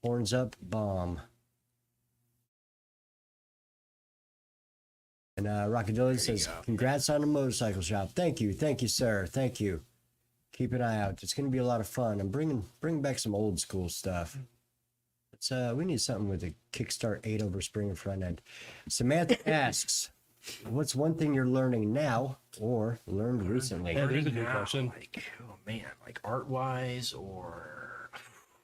Horns up, bomb. And Rockadillion says, congrats on the motorcycle shop. Thank you, sir. Thank you. Keep an eye out. It's going to be a lot of fun. I'm bringing back some old school stuff. We need something with a kickstart 8 over spring and front end. Samantha asks, what's one thing you're learning now or learned recently? Yeah, there's a good question. Like, oh man, like art wise, or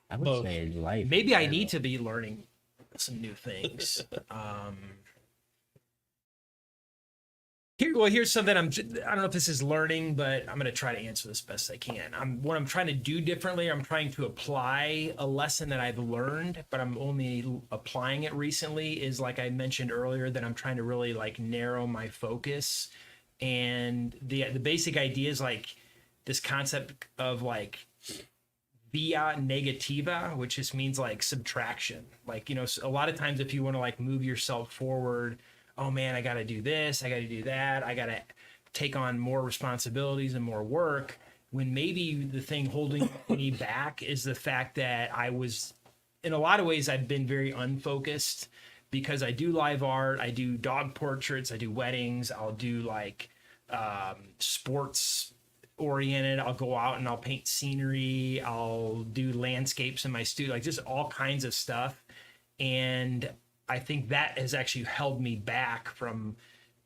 I would both. say life. maybe I need to be learning some new things. Here's something I don't know if this is learning, but I'm going to try to answer this best I can. What I'm trying to do differently, I'm trying to apply a lesson that I've learned, but I'm only applying it recently, is like I mentioned earlier, that I'm trying to really like narrow my focus. And the basic idea is like this concept of like via negativa, which just means like subtraction. Like, a lot of times if you want to like move yourself forward, oh man, I got to do this, I got to do that, I got to take on more responsibilities and more work, when maybe the thing holding me back is the fact that in a lot of ways, I've been very unfocused, because I do live art, I do dog portraits, I do weddings, I'll do like sports oriented, I'll go out and I'll paint scenery, I'll do landscapes in my studio, like just all kinds of stuff. And I think that has actually held me back from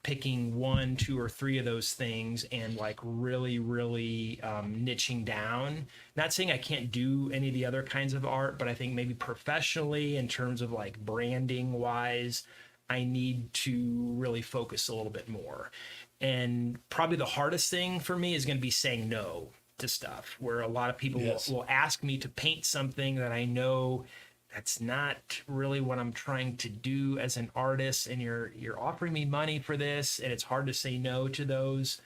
picking 1, 2, or 3 of those things and like really, really niching down. Not saying I can't do any of the other kinds of art, but I think maybe professionally, in terms of like branding wise, I need to really focus a little bit more. And probably the hardest thing for me is going to be saying no to stuff, where a lot of people will ask me to paint something that I know that's not really what I'm trying to do as an artist, and you're offering me money for this, and it's hard to say no to those.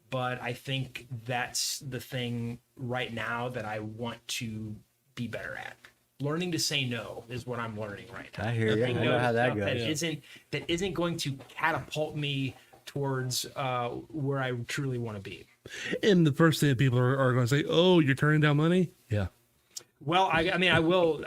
But I think that's the thing right now that I want to be better at. Learning to say no is what I'm learning right now. I hear you. I know how that goes. That isn't going to catapult me towards where I truly want to be. And the first thing that people are going to say, oh, you're turning down money? Yeah. Well, I mean, I will.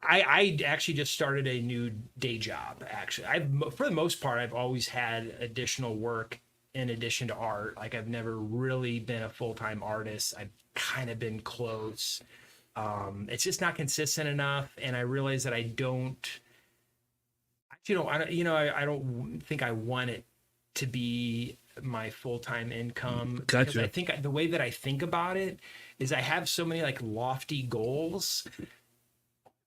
I actually just started a new day job. Actually, for the most part, I've always had additional work in addition to art. Like, I've never really been a full-time artist. I've kind of been close. It's just not consistent enough, and I realize that I don't think I want it to be my full-time income. Gotcha. Because I think the way that I think about it is I have so many like lofty goals,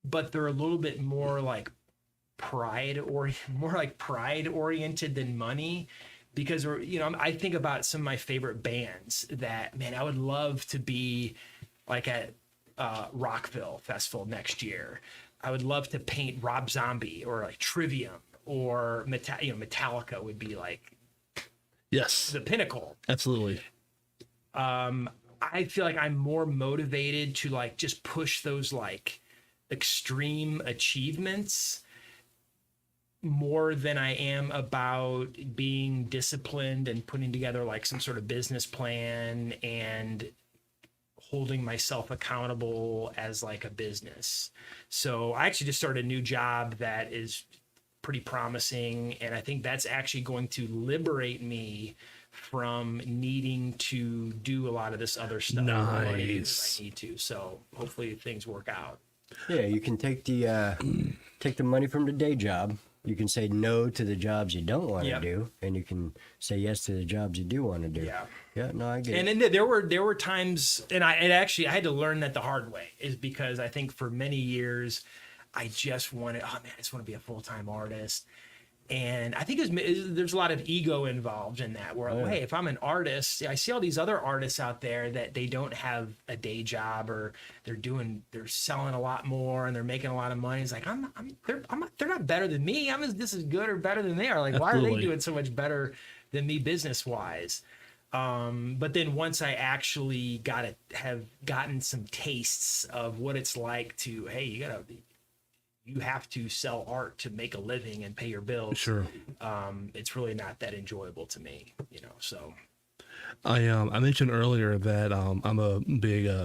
but they're a little bit more like pride oriented than money, because I think about some of my favorite bands that, man, I would love to be like at Rockville Festival next year. I would love to paint Rob Zombie or like Trivium or Metallica would be like the pinnacle. Absolutely. I feel like I'm more motivated to like just push those like extreme achievements more than I am about being disciplined and putting together like some sort of business plan and holding myself accountable as like a business. So I actually just started a new job that is pretty promising, and I think that's actually going to liberate me from needing to do a lot of this other stuff. Nice. I need to. So hopefully things work out. Yeah, you can take the money from the day job. You can say no to the jobs you don't want to Yep. do, and you can say yes to the jobs you do want to do. Yeah. Yeah, no, I get And it. then there were times, and I had to learn that the hard way, is because I think for many years I just wanted, oh man, I just want to be a full-time artist. And I think there's a lot of ego involved in that, where, yeah. hey, if I'm an artist, I see all these other artists out there that they don't have a day job, or they're selling a lot more and they're making a lot of money. It's like, they're not better than me. I'm just as good or better than they are. Like, why are they Absolutely. doing so much better than me business wise? But then once I actually have gotten some tastes of what it's like to, hey, you have to sell art to make a living and pay your bills. Sure. It's really not that enjoyable to me, so. I mentioned earlier that I'm a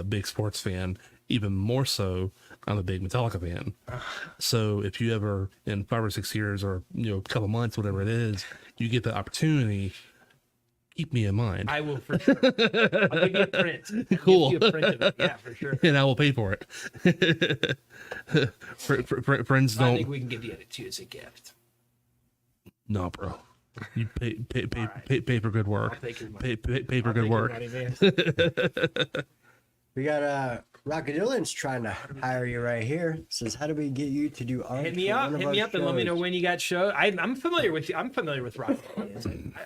big sports fan. Even more so, I'm a big Metallica fan. So if you ever, in 5 or 6 years, or a couple months, whatever it is, you get the opportunity, keep me in mind. I will for sure. I'll give you a print. Cool. Give you a print of it. Yeah, for sure. And I will pay for it. Friends I don't. think we can give you it to you as a gift. No, bro. You pay right. pay for good I'll work. take your money. Pay for I'll good take your work. money, man. We got Rockadillion's trying to hire you right here. Says, how do we get you to do art? Hit me for up. one of Hit me our up and let me know shows? when you got show. I'm familiar with Rock.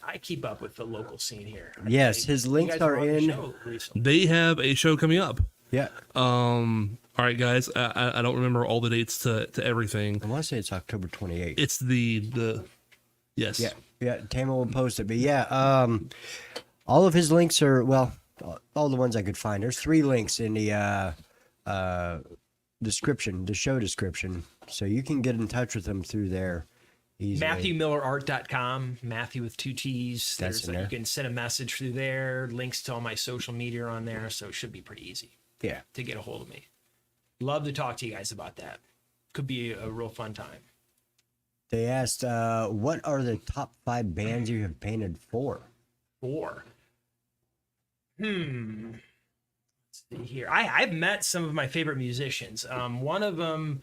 I keep up with the local scene here. Yes, his You links guys are were on the in. show recently. They have a show coming up. Yeah, All right, guys. I don't remember all the dates to everything. I want to say it's October 28th. It's the yes. Yeah, Tama will post it. But yeah, all of his links are, well, all the ones I could find. There's 3 links in the description, the show description. So you can get in touch with him through there easily. MatthewMillerArt.com, Matthew with 2 T's. That's in there. You can send a message through there. Links to all my social media are on there, so it should be pretty easy Yeah. to get a hold of me. Love to talk to you guys about that. Could be a real fun time. They asked, what are the top 5 bands you have painted for? 4. Let's see here. I've met some of my favorite musicians. One of them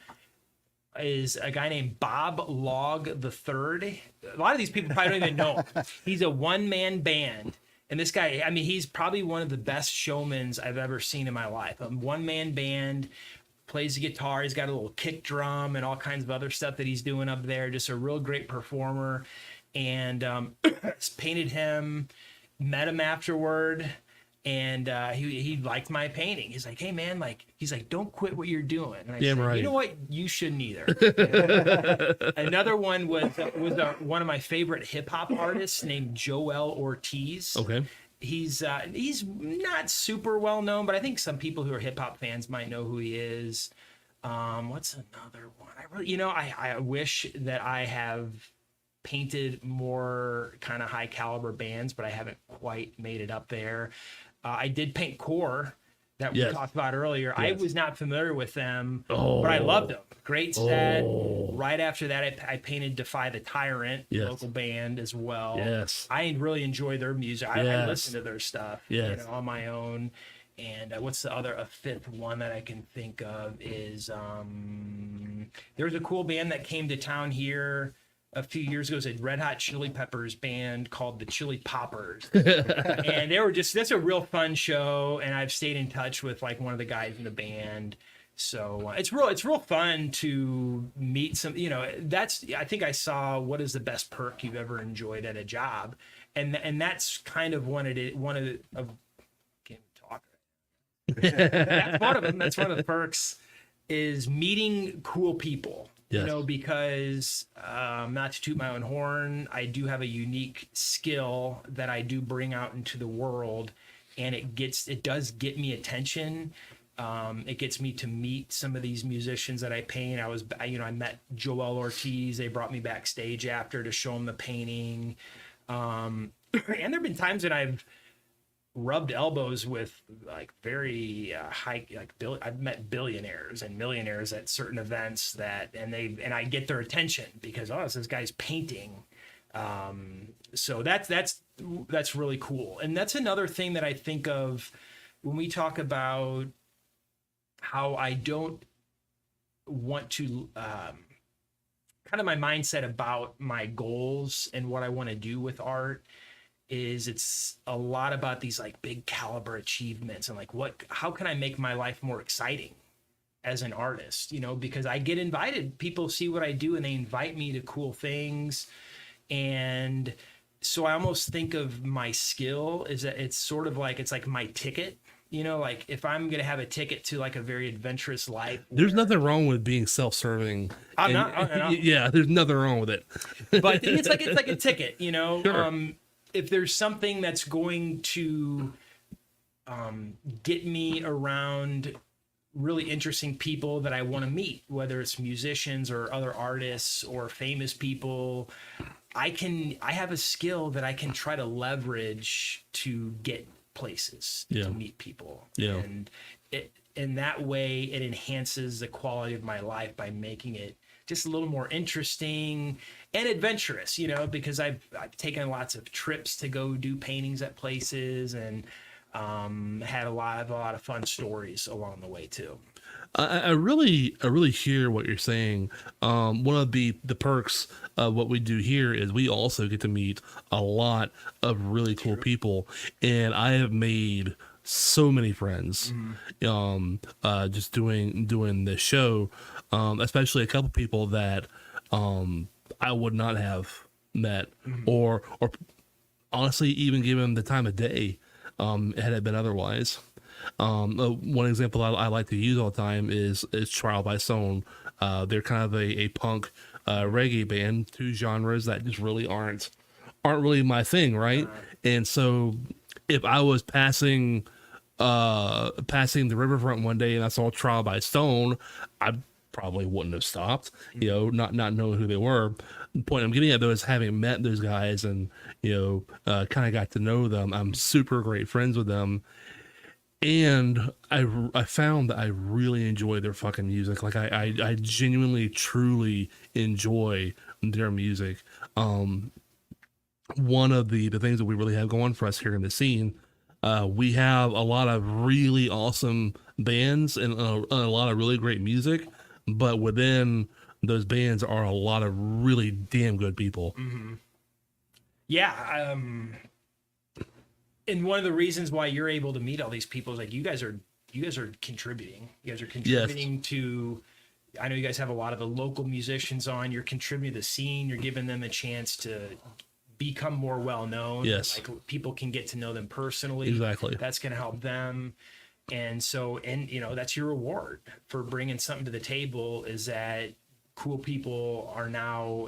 is a guy named Bob Log the Third. A lot of these people probably don't even know him. He's a one-man band. And this guy, I mean, he's probably one of the best showmans I've ever seen in my life. A one-man band, plays the guitar. He's got a little kick drum and all kinds of other stuff that he's doing up there. Just a real great performer. And painted him, met him afterward. And he liked my painting. He's like, hey man, don't quit what you're doing. And I Yeah, said, right. you know what? You shouldn't either. Another one was one of my favorite hip hop artists named Joel Ortiz. Okay. He's not super well known, but I think some people who are hip hop fans might know who he is. What's another one? I wish that I have painted more kind of high caliber bands, but I haven't quite made it up there. I did paint Core that we Yes. talked about earlier. I Yes. was not familiar with them, Oh. but I loved them. Great set. Oh. Right after that, I painted Defy the Tyrant, Yes. local band as well. Yes. I really enjoy their music. I Yes. listen to their stuff Yes. on my own. And what's the other, a fifth one that I can think of is there was a cool band that came to town here a few years ago. It was a Red Hot Chili Peppers band called the Chili Poppers. And they were that's a real fun show. And I've stayed in touch with like one of the guys in the band. So it's real fun to meet some, I think I saw what is the best perk you've ever enjoyed at a job. And that's kind of can't even talk. That's one of them. That's one of the perks is meeting cool people. Yes. Because not to toot my own horn, I do have a unique skill that I do bring out into the world, and it does get me attention. It gets me to meet some of these musicians that I paint. I met Joel Ortiz. They brought me backstage after to show them the painting. And there've been times that I've rubbed elbows with like very high, like I've met billionaires and millionaires at certain events and I get their attention because, oh, this guy's painting. So that's really cool. And that's another thing that I think of when we talk about how I don't want to, kind of my mindset about my goals and what I want to do with art is it's a lot about these like big caliber achievements and like how can I make my life more exciting as an artist, because I get invited, people see what I do and they invite me to cool things. And so I almost think of my skill is that it's sort of like, it's like my ticket, like if I'm going to have a ticket to like a very adventurous life. There's nothing wrong with being self-serving. I'm not. Yeah, there's nothing wrong with it. But I think it's like a ticket, Sure. If there's something that's going to get me around really interesting people that I want to meet, whether it's musicians or other artists or famous people, I have a skill that I can try to leverage to get places, to meet people. Yeah. And in that way, it enhances the quality of my life by making it just a little more interesting and adventurous, because I've taken lots of trips to go do paintings at places and had a lot of fun stories along the way too. I really hear what you're saying. One of the perks of what we do here is we also get to meet a lot of really cool people, and I have made so many friends just doing this show, especially a couple people that I would not have met or honestly even given the time of day had it been otherwise. One example I like to use all the time is Trial by Stone. They're kind of a punk reggae band, two genres that just really aren't really my thing, right? And so if I was passing the riverfront one day and I saw Trial by Stone, I probably wouldn't have stopped, not knowing who they were. The point I'm getting at though is having met those guys and kind of got to know them. I'm super great friends with them. And I found that I really enjoy their fucking music. Like I genuinely, truly enjoy their music. One of the things that we really have going for us here in the scene, we have a lot of really awesome bands and a lot of really great music, but within those bands are a lot of really damn good people. Mm-hmm. Yeah. And one of the reasons why you're able to meet all these people is like you guys are contributing. You guys are contributing to. I know you guys have a lot of the local musicians on. You're contributing to the scene. You're giving them a chance to become more well known. Yes, like people can get to know them personally. Exactly. That's going to help them. And so, that's your reward for bringing something to the table. Is that cool people are now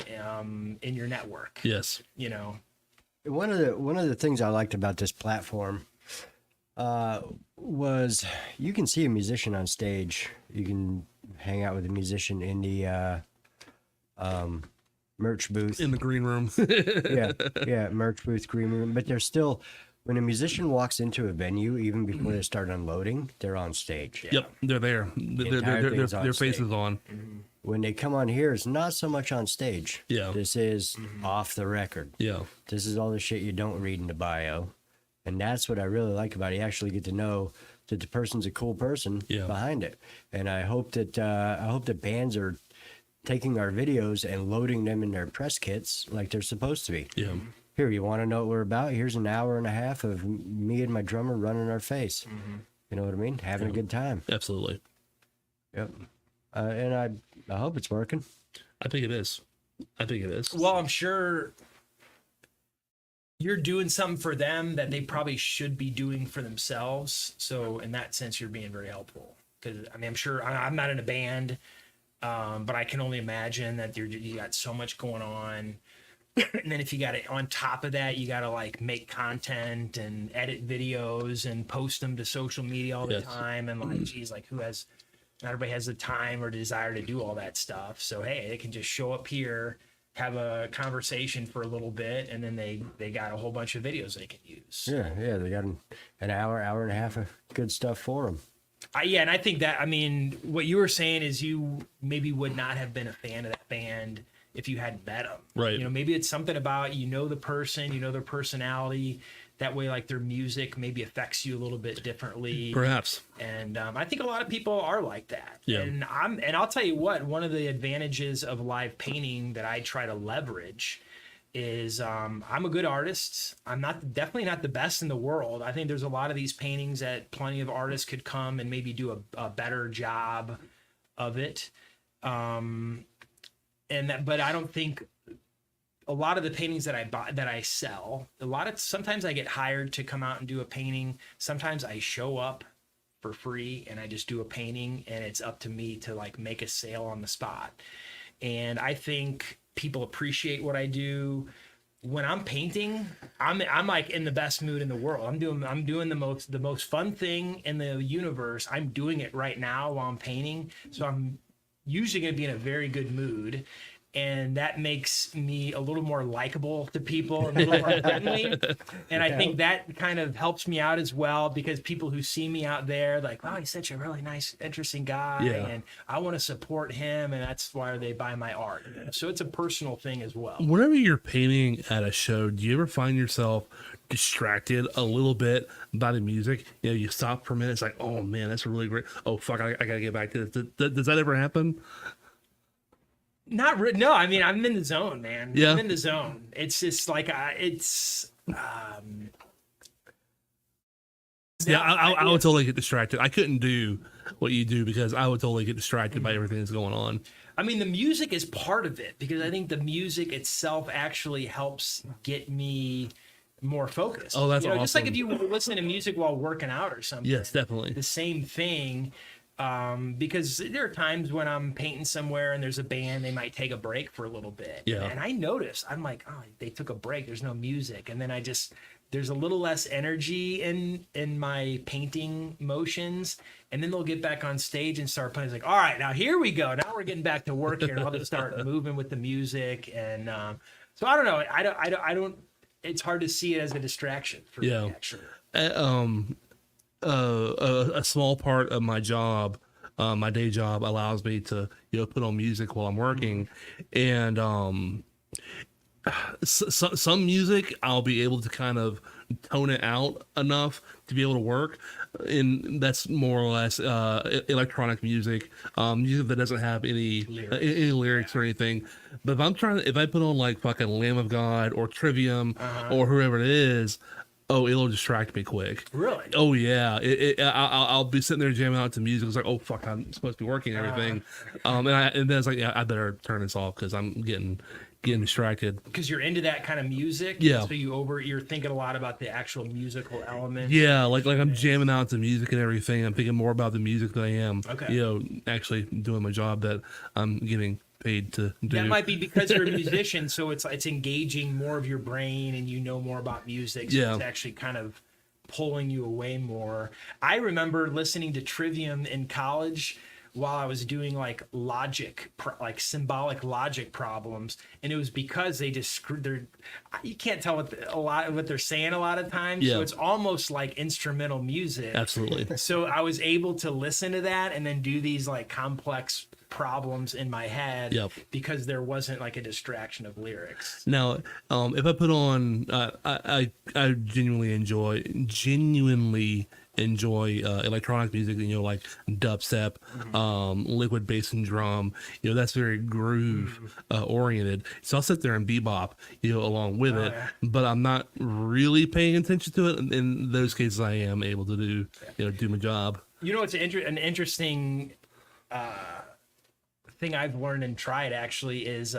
in your network. Yes. One of the things I liked about this platform was you can see a musician on stage. You can hang out with a musician in the merch booth. In the green room. yeah, merch booth, green room. But they're still, when a musician walks into a venue, even before they start unloading, they're on stage. Yep, they're there. Their faces on. When they come on here, it's not so much on stage. Yeah. This is off the record. Yeah. This is all the shit you don't read in the bio. And that's what I really like about it. You actually get to know that the person's a cool person behind it. And I hope that bands are taking our videos and loading them in their press kits like they're supposed to be. Yeah. Here, you want to know what we're about? Here's an hour and a half of me and my drummer running our face. You know what I mean? Having a good time. Absolutely. Yep. And I hope it's working. I think it is. Well, I'm sure you're doing something for them that they probably should be doing for themselves. So in that sense, you're being very helpful. Because I'm sure I'm not in a band, but I can only imagine that you got so much going on. And then if you got it on top of that, you got to like make content and edit videos and post them to social media all the Yes. time. And like, geez, like not everybody has the time or desire to do all that stuff. So, hey, they can just show up here, have a conversation for a little bit, and then they got a whole bunch of videos they can use. Yeah, they got an hour and a half of good stuff for them. And I think that, I mean, what you were saying is you maybe would not have been a fan of that band if you hadn't met them. Right. You know, maybe it's something about, the person, their personality. That way, like, their music maybe affects you a little bit differently. Perhaps. And I think a lot of people are like that. Yeah. And I'll tell you what, one of the advantages of live painting that I try to leverage is I'm a good artist. I'm definitely not the best in the world. I think there's a lot of these paintings that plenty of artists could come and maybe do a better job of it. But I don't think a lot of the paintings that I buy, that I sell, sometimes I get hired to come out and do a painting. Sometimes I show up for free and I just do a painting, and it's up to me to like make a sale on the spot. And I think people appreciate what I do. When I'm painting, I'm like in the best mood in the world. I'm doing the most fun thing in the universe. I'm doing it right now while I'm painting. So I'm usually going to be in a very good mood. And that makes me a little more likable to people and a little more friendly. And I think that kind of helps me out as well, because people who see me out there, like, wow, he's such a really nice, interesting guy. Yeah. And I want to support him. And that's why they buy my art. So it's a personal thing as well. Whenever you're painting at a show, do you ever find yourself distracted a little bit by the music? You stop for a minute. It's like, oh man, that's really great. Oh fuck, I gotta get back to this. Does that ever happen? No, I mean, I'm in the zone, man. Yeah. I'm in the zone. It's just like, I would totally get distracted. I couldn't do what you do because I would totally get distracted by everything that's going on. I mean, the music is part of it, because I think the music itself actually helps get me more focused. Oh, that's awesome. Just like if you listen to music while working out or something. Yes, definitely. The same thing. Because there are times when I'm painting somewhere and there's a band, they might take a break for a little bit. Yeah. And I notice, I'm like, oh, they took a break. There's no music. And then there's a little less energy in my painting motions. And then they'll get back on stage and start playing. It's like, all right, now here we go. Now we're getting back to work here. And I'll just start moving with the music. And so I don't know. I don't, it's hard to see it as a distraction for me, actually. A small part of my job, my day job, allows me to put on music while I'm working, and some music I'll be able to kind of tone it out enough to be able to work, and that's more or less electronic music, music that doesn't have any lyrics or anything. But if I put on like fucking Lamb of God or Trivium or whoever it is, oh, it'll distract me quick. Really? Oh yeah. I'll be sitting there jamming out to music. It's like, oh fuck, I'm supposed to be working and everything. And then it's like, yeah, I better turn this off because I'm getting distracted. Because you're into that kind of music. Yeah. So you're thinking a lot about the actual musical elements. Yeah, like I'm jamming out to music and everything. I'm thinking more about the music than I am, Okay. Actually doing my job that I'm getting paid to do. That might be because you're a musician, so it's engaging more of your brain and you know more about music. So Yeah. it's actually kind of pulling you away more. I remember listening to Trivium in college while I was doing like symbolic logic problems, and it was because they just you can't tell what they're saying a lot of times. Yeah. So it's almost like instrumental music. Absolutely. So I was able to listen to that and then do these like complex problems in my head because there wasn't like a distraction of lyrics. Now, if I put on, I genuinely enjoy electronic music, like dubstep, liquid bass and drum. That's very groove oriented. So I'll sit there and bebop, along with it. Yeah. But I'm not really paying attention to it. In those cases, I am able to do my job. It's an interesting thing I've learned and tried actually is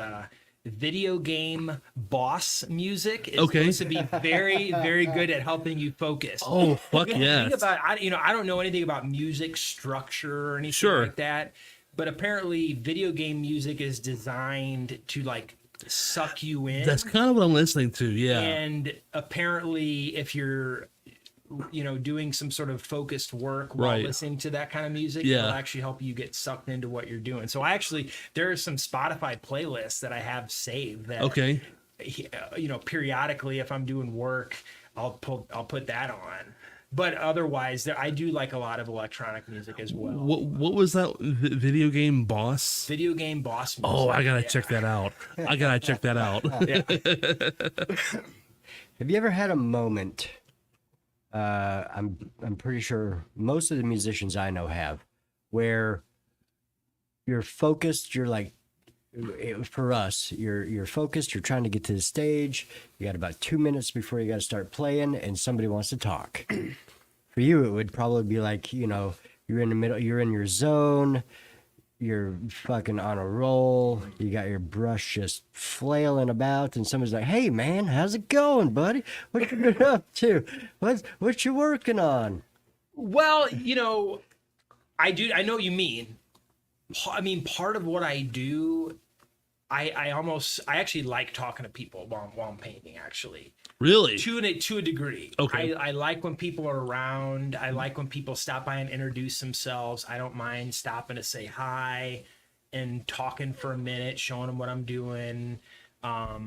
video game boss music is supposed to be very, very good at helping you focus. Oh, fuck yes. Think about, I don't know anything about music structure or anything like that, but apparently video game music is designed to like suck you in. That's kind of what I'm listening to. Yeah. And apparently, if you're, doing some sort of focused work while Right. listening to that kind of music, Yeah. it'll actually help you get sucked into what you're doing. So there are some Spotify playlists that I have saved that, Okay. periodically, if I'm doing work, I'll put that on. But otherwise, I do like a lot of electronic music as well. What was that video game boss? Video game boss music. Oh, I gotta check that out. I gotta check that out. Have you ever had a moment? I'm pretty sure most of the musicians I know have, where you're focused. You're like, for us, you're focused. You're trying to get to the stage. You got about 2 minutes before you got to start playing, and somebody wants to talk. For you, it would probably be like, you're in the middle. You're in your zone. You're fucking on a roll. You got your brush just flailing about, and somebody's like, "Hey, man, how's it going, buddy? What you been up to? What you working on?" Well, I know what you mean. I mean, part of what I do, I actually like talking to people while I'm painting, actually. Really? To a degree. Okay. I like when people are around. I like when people stop by and introduce themselves. I don't mind stopping to say hi and talking for a minute, showing them what I'm doing. I'll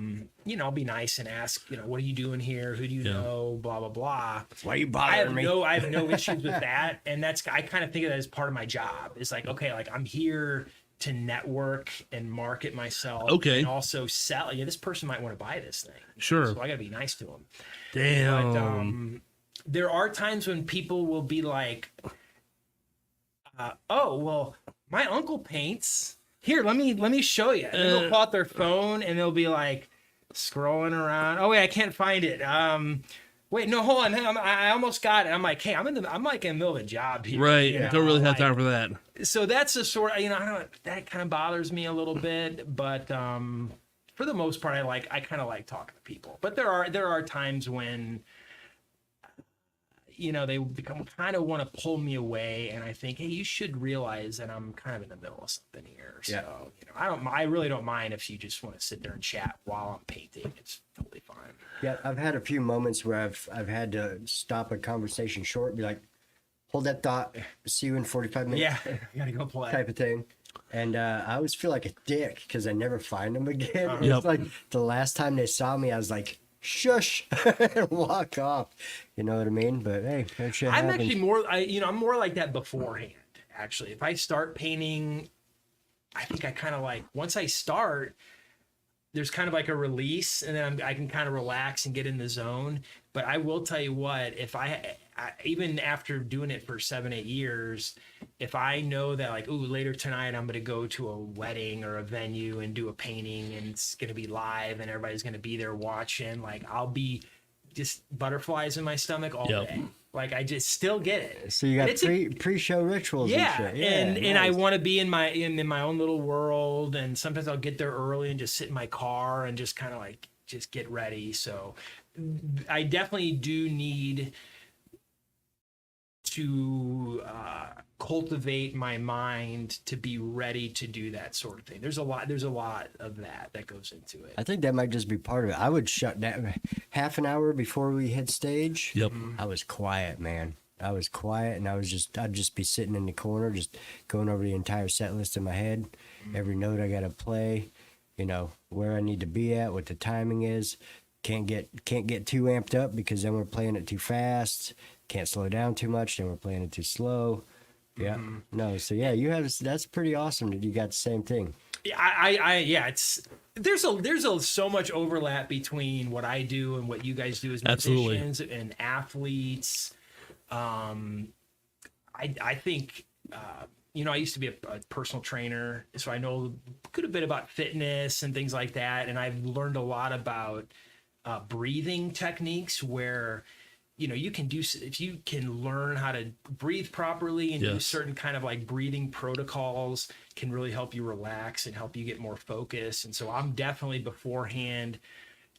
be nice and ask, what are you doing here? Who do you know? Blah, blah, blah. Why are you bothering me? I have no issues with that. And I kind of think of that as part of my job. It's like, okay, like I'm here to network and market myself. Okay. And also sell. Yeah, this person might want to buy this thing. Sure. So I got to be nice to them. Damn. But there are times when people will be like, oh, well, my uncle paints. Here, let me show you. And they'll pull out their phone and they'll be like scrolling around. Oh wait, I can't find it. Wait, no, hold on. I almost got it. I'm like, hey, I'm like in the middle of a job here. Right. Don't really have time for that. So that's the sort of, that kind of bothers me a little bit, but for the most part, I kind of like talking to people. But there are times when they kind of want to pull me away, and I think, hey, you should realize that I'm kind of in the middle of something here. So, I really don't mind if you just want to sit there and chat while I'm painting. It's totally fine. Yeah, I've had a few moments where I've had to stop a conversation short and be like, hold that thought, see you in 45 minutes. Yeah, you gotta go play. Type of thing. And I always feel like a dick because I never find them again. Yep. It's like the last time they saw me, I was like, shush, and walk off. You know what I mean? But hey, that shit I'm happens. actually more, I'm more like that beforehand, actually. If I start painting, I think I kind of like, once I start, there's kind of like a release, and then I can kind of relax and get in the zone. But I will tell you what, if I even after doing it for 7-8 years, if I know that like, ooh, later tonight I'm going to go to a wedding or a venue and do a painting, and it's going to be live and everybody's going to be there watching, like I'll be just butterflies in my stomach all day. Like I just still get it. So you got pre-show rituals and shit. Yeah, and I nice. want to be in my own little world, and sometimes I'll get there early and just sit in my car and just kind of like just get ready. So I definitely do need to cultivate my mind to be ready to do that sort of thing. There's a lot of that goes into it. I think that might just be part of it. I would shut down half an hour before we hit stage. Yep. I was quiet, man. I was quiet, and I'd just be sitting in the corner, just going over the entire set list in my head, every note I gotta play, where I need to be at, what the timing is. Can't get too amped up because then we're playing it too fast. Can't slow down too much, then we're playing it too slow. Yeah. No. So yeah, that's pretty awesome that you got the same thing. Yeah, there's so much overlap between what I do and what you guys do as musicians and athletes. I think I used to be a personal trainer, so I know a good bit about fitness and things like that, and I've learned a lot about breathing techniques where you can do, if you can learn how to breathe properly and do certain kind of like breathing protocols, can really help you relax and help you get more focus. And so I'm definitely beforehand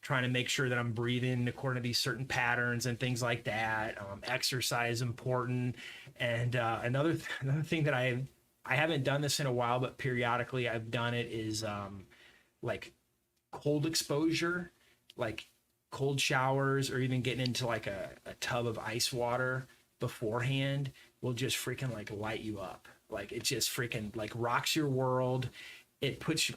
trying to make sure that I'm breathing according to these certain patterns and things like that. Exercise important. And another thing that I haven't done this in a while, but periodically I've done it, is like cold exposure, like cold showers, or even getting into like a tub of ice water beforehand will just freaking like light you up. Like it just freaking like rocks your world. It puts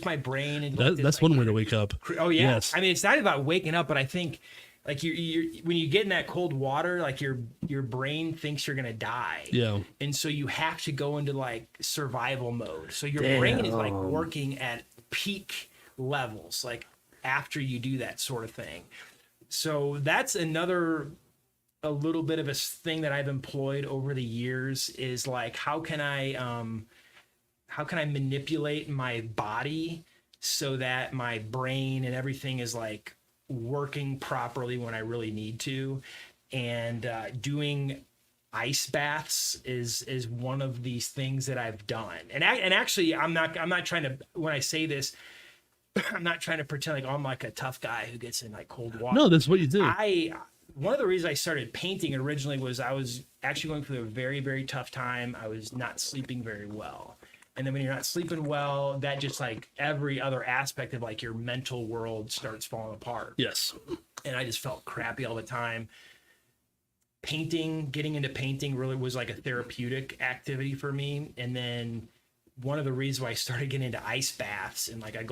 my brain in like That's like, one way to wake up. oh yeah. Yes. I mean, it's not about waking up, but I think like you when you get in that cold water, like your brain thinks you're gonna die. Yeah. And so you have to go into like survival mode. So your brain is like Damn. working at peak levels, like after you do that sort of thing. So that's a little bit of a thing that I've employed over the years is like, how can I manipulate my body so that my brain and everything is like working properly when I really need to. And doing ice baths is one of these things that I've done. And actually, I'm not trying to, when I say this, I'm not trying to pretend like I'm like a tough guy who gets in like cold water. No, that's what you do. One of the reasons I started painting originally was I was actually going through a very, very tough time. I was not sleeping very well. And then when you're not sleeping well, that just like every other aspect of like your mental world starts falling apart. Yes. And I just felt crappy all the time. Getting into painting really was like a therapeutic activity for me. And then one of the reasons why I started getting into ice baths and like I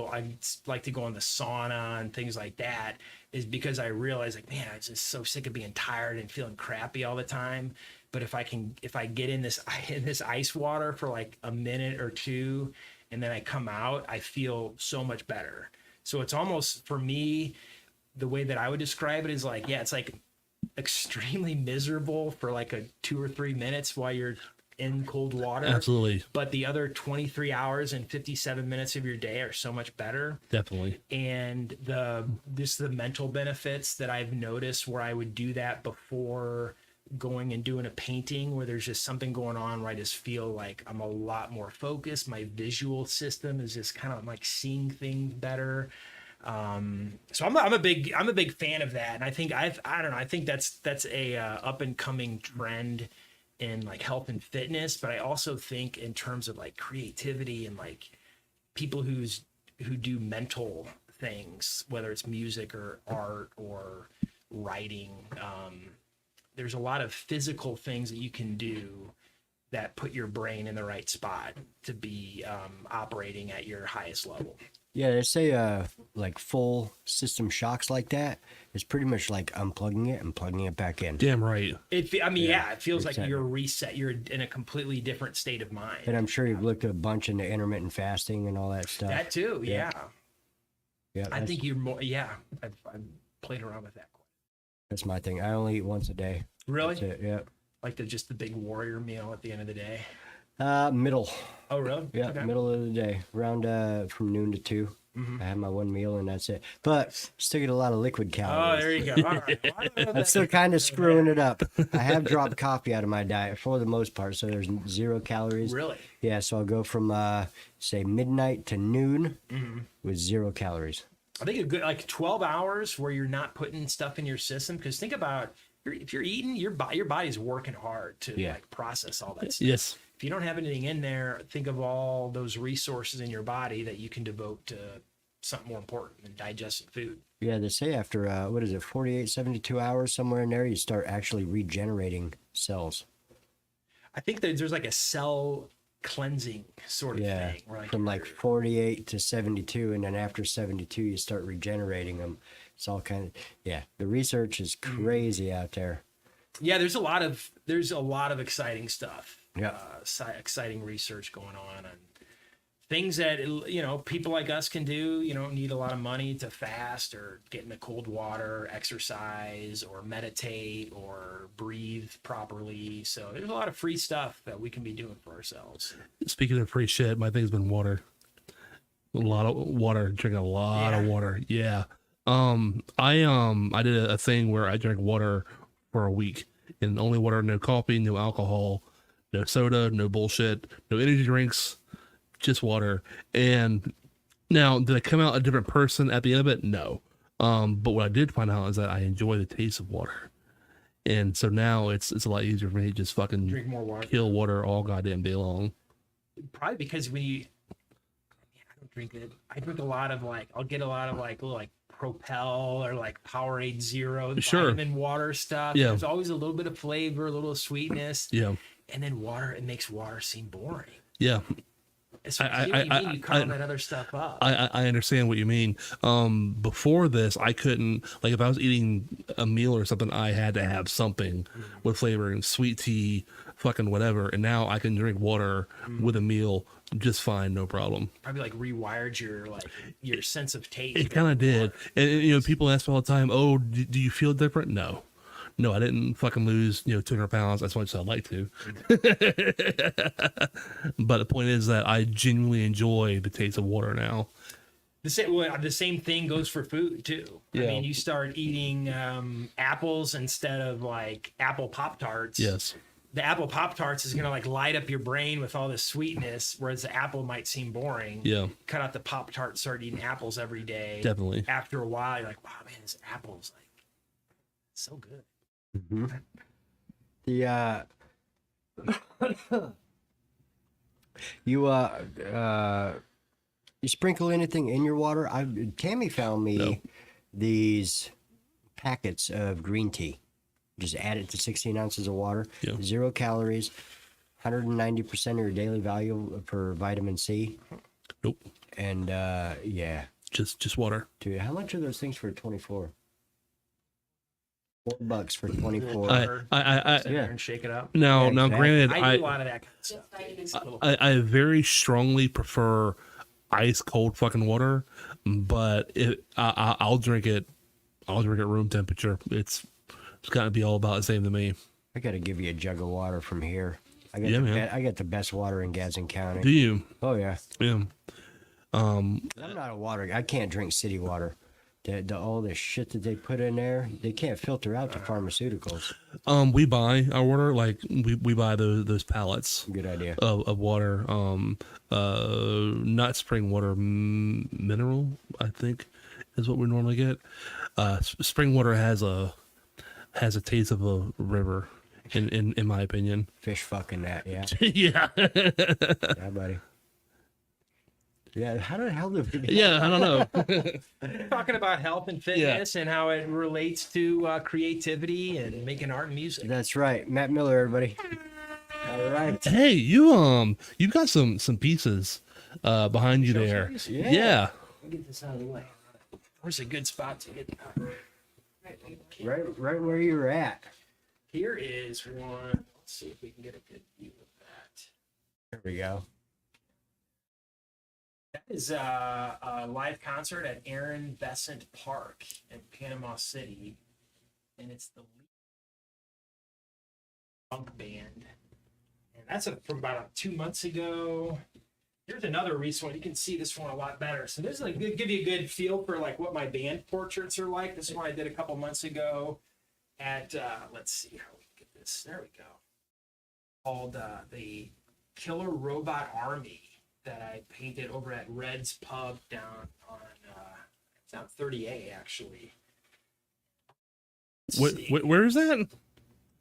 like to go in the sauna and things like that is because I realized like, man, I'm just so sick of being tired and feeling crappy all the time. But if I get in this ice water for like a minute or two, and then I come out, I feel so much better. So it's almost, for me, the way that I would describe it is like, yeah, it's like extremely miserable for like a 2 or 3 minutes while you're in cold water. Absolutely. But the other 23 hours and 57 minutes of your day are so much better. Definitely. And the mental benefits that I've noticed where I would do that before going and doing a painting, where there's just something going on where I just feel like I'm a lot more focused. My visual system is just kind of like seeing things better. So I'm a big fan of that. And I think I don't know, I think that's a up and coming trend in like health and fitness, but I also think in terms of like creativity and like people who do mental things, whether it's music or art or writing, there's a lot of physical things that you can do that put your brain in the right spot to be operating at your highest level. Yeah, they say like full system shocks like that is pretty much like unplugging it and plugging it back in. Damn right. It feels exactly. like you're reset. You're in a completely different state of mind. And I'm sure you've looked a bunch into intermittent fasting and all that stuff. That too, yeah. Yeah, I think you're more. Yeah, I've played around with that. that's my thing. I only eat once a day. Really? That's it. Yeah. Like just the big warrior meal at the end of the day. Middle. Oh, really? Yeah, Okay. middle of the day, around from noon to 2. I have my one meal and that's it. But still get a lot of liquid Oh, calories. there you go. All right. Well, I don't know if I'm that still can- kind of screwing it up. I have dropped coffee out of my diet for the most part, so there's 0 calories. Really? Yeah, so I'll go from say midnight to noon with 0 calories. I think a good like 12 hours where you're not putting stuff in your system. Because think about if you're eating, your body's working hard to like process all that stuff. Yes. If you don't have anything in there, think of all those resources in your body that you can devote to something more important than digesting food. Yeah, they say after 48, 72 hours, somewhere in there, you start actually regenerating cells. I think that there's like a cell cleansing sort of Yeah, thing. Where from like 48 to 72, and then after 72, you start regenerating them. It's all kind of, the research is crazy out there. yeah, there's a lot of exciting stuff. Yeah. Exciting research going on and things that people like us can do. You don't need a lot of money to fast or get in the cold water, exercise or meditate or breathe properly. So there's a lot of free stuff that we can be doing for ourselves. Speaking of free shit, my thing's been water. A lot of water. Drinking a lot of water. Yeah. I did a thing where I drank water for a week, and only water, no coffee, no alcohol, no soda, no bullshit, no energy drinks, just water. And now, did I come out a different person at the end of it? No. But what I did find out is that I enjoy the taste of water. And so now it's a lot easier for me to just fucking Drink more water. kill water all goddamn day long. Probably because when you drink it. I drink a lot of like, I'll get a lot of like little like Propel or like Powerade Zero, Sure. vitamin water stuff. Yeah. There's always a little bit of flavor, a little sweetness. Yeah. And then water, it makes water seem boring. Yeah. So you carve that other stuff up. I understand what you mean. Before this, I couldn't, like, if I was eating a meal or something, I had to have something with flavoring, sweet tea, fucking whatever. And now I can drink water with a meal just fine, no problem. Probably like rewired your sense of taste. It kind of did. And, you know, people ask me all the time, oh, do you feel different? No. No, I didn't fucking lose, 200 pounds as much as I'd like to. But the point is that I genuinely enjoy the taste of water now. The same thing goes for food too. Yeah. I mean, you start eating apples instead of like apple Pop-Tarts. Yes. The apple Pop-Tarts is gonna like light up your brain with all this sweetness, whereas the apple might seem boring. Yeah. Cut out the Pop-Tart, start eating apples every day. Definitely. After a while, you're like, wow, man, this apple's like so good. Mm-hmm. The you sprinkle anything in your water? Tammy found me these packets of green tea. Just add it to 16 ounces of water. Yeah. 0 calories, 190% of your daily value for vitamin C. Nope. And yeah, Just water. dude, how much are those things for 24? $4 for 24. I Sit there and shake it up. now Yeah, now exactly. granted I do a lot of that kind of stuff. It's a little- I very strongly prefer ice cold fucking water, but I'll drink it. I'll drink it room temperature. It's got to be all about the same to me. I got to give you a jug of water from here. I got Yeah, man. I got the best water in Gadsden County. Do you? Oh yeah. Yeah. I'm not a water. I can't drink city water. All the shit that they put in there, they can't filter out the pharmaceuticals. We buy our water, like we buy those pallets Good idea. of water. Not spring water, mineral, I think, is what we normally get. Spring water has a taste of a river, in my opinion. Fish fucking that, yeah. Yeah. Yeah, buddy. Yeah, how the hell did we get Yeah, I don't know. Talking about health and fitness and how it relates to creativity and making art and music. That's right. Matt Miller, everybody. All right. Hey, you got some pieces behind you there. Yeah. Yeah. I'll get this out of the way. Where's a good spot to get Right where you're at. Here is one. Let's see if we can get a good view of that. There we go. That is a live concert at Aaron Besant Park in Panama City, and it's the funk band. And that's from about 2 months ago. Here's another recent one. You can see this one a lot better. So this is like give you a good feel for like what my band portraits are like. This is one I did a couple months ago at let's see how we can get this. There we go. Called the Killer Robot Army that I painted over at Red's Pub down on it's down 30A actually. Where is that?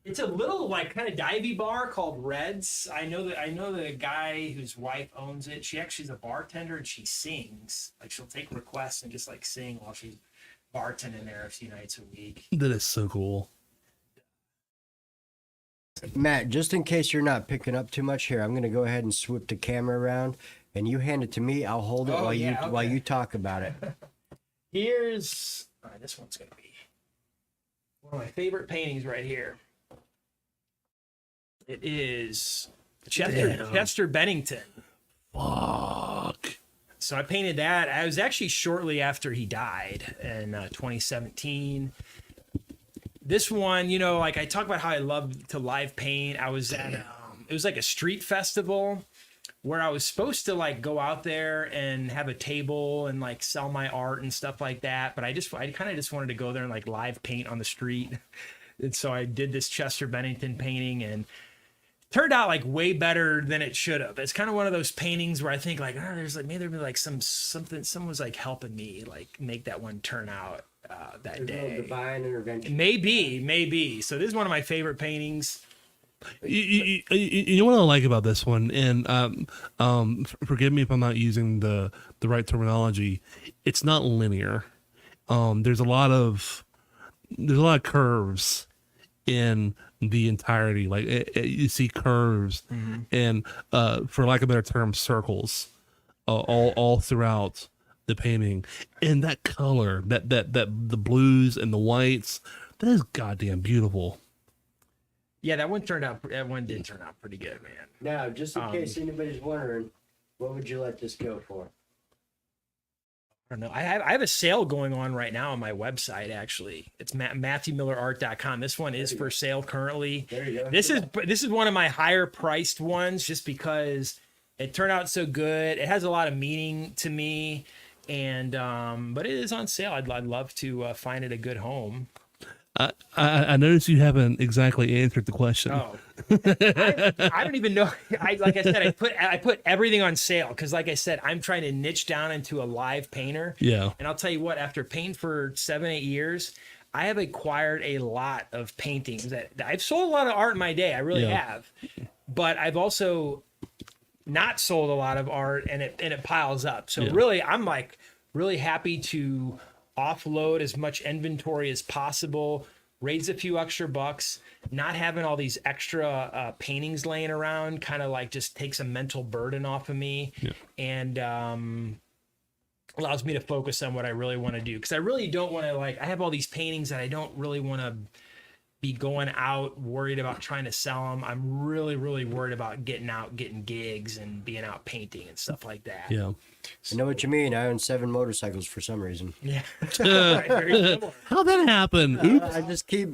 It's a little like kind of divey bar called Red's. I know the guy whose wife owns it. She actually is a bartender and she sings. Like she'll take requests and just like sing while she's bartending there a few nights a week. That is so cool. Matt, just in case you're not picking up too much here, I'm going to go ahead and swoop the camera around, and you hand it to me. I'll hold it while you talk about it. Here's this one's gonna be one of my favorite paintings right here. It is Chester Bennington. Fuck. So I painted that. I was actually shortly after he died in 2017. This one, like I talk about how I love to live paint. I was at it was like a street festival where I was supposed to like go out there and have a table and like sell my art and stuff like that. But I kind of just wanted to go there and like live paint on the street. And so I did this Chester Bennington painting and it turned out like way better than it should have. It's kind of one of those paintings where I think like, there's like maybe there'd be like something, someone was like helping me like make that one turn out that day. Divine intervention. Maybe. So this is one of my favorite paintings. You know what I like about this one, and forgive me if I'm not using the right terminology. It's not linear. There's a lot of curves in the entirety. Like you see curves, and for lack of a better term, circles, all throughout the painting. And that color, that the blues and the whites, that is goddamn beautiful. Yeah, that one did turn out pretty good, man. Now, just in case anybody's wondering, what would you let this go for? I don't know. I have a sale going on right now on my website. Actually, it's MatthewMillerArt.com. This one is for sale currently. There you go. This is one of my higher priced ones, just because it turned out so good. It has a lot of meaning to me, and but it is on sale. I'd love to find it a good home. I noticed you haven't exactly answered the question. Oh, I don't even know. Like I said, I put everything on sale because, like I said, I'm trying to niche down into a live painter. Yeah. And I'll tell you what, after painting for 7-8 years, I have acquired a lot of paintings that I've sold a lot of art in my day. I really have, but I've also not sold a lot of art, and it piles up. So really, I'm like really happy to offload as much inventory as possible, raise a few extra bucks, not having all these extra paintings laying around, kind of like just takes a mental burden off of me, and allows me to focus on what I really want to do. Because I really don't want to, like, I have all these paintings that I don't really want to be going out worried about trying to sell them. I'm really, really worried about getting out, getting gigs, and being out painting and stuff like that. Yeah. I know what you mean. I own 7 motorcycles for some reason. Yeah. Very similar. How'd that happen? Oops. I just keep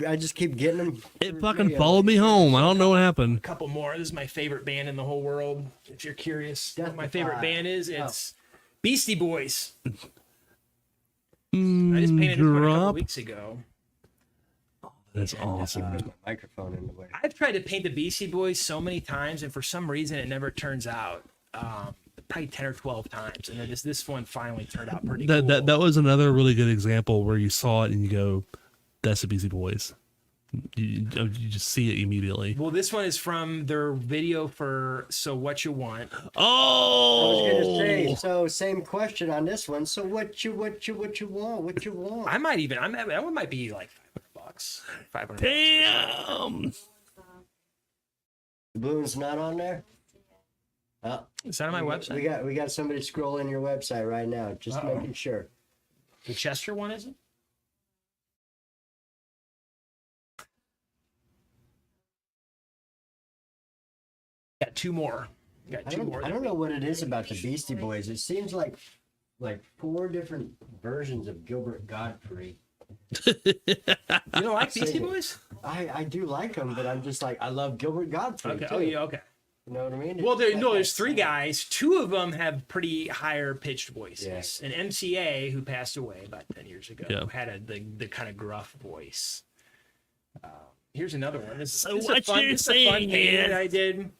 getting them. It fucking followed me home. I don't know what happened. Couple more. This is my favorite band in the whole world. If you're curious what my favorite band is, it's Beastie Boys. I just painted this one a couple weeks ago. That's awesome. My microphone in the way. I've tried to paint the Beastie Boys so many times, and for some reason it never turns out. Probably 10 or 12 times, and then this one finally turned out pretty cool. That was another really good example where you saw it and you go, "That's the Beastie Boys." You just see it immediately. Well, this one is from their video for "So What You Want." Oh, I was gonna say. So same question on this one. So what you want? What you want? That one might be like $500. $500. damn! The balloon's not on there. Is that on my website? We got somebody scrolling your website right now, just making sure. The Chester one, is it? Got two more. I don't know what it is about the Beastie Boys. It seems like 4 different versions of Gilbert Godfrey. You don't like Beastie Boys? I do like them, but I'm just like, I love Gilbert Godfrey. Okay. Too. Oh yeah. Okay. You know what I mean? Well, there's 3 guys. 2 of them have pretty higher pitched voices. Yeah. And MCA, who passed away about 10 years ago, had the kind of gruff voice. Here's another one. This is a fun painting that I did.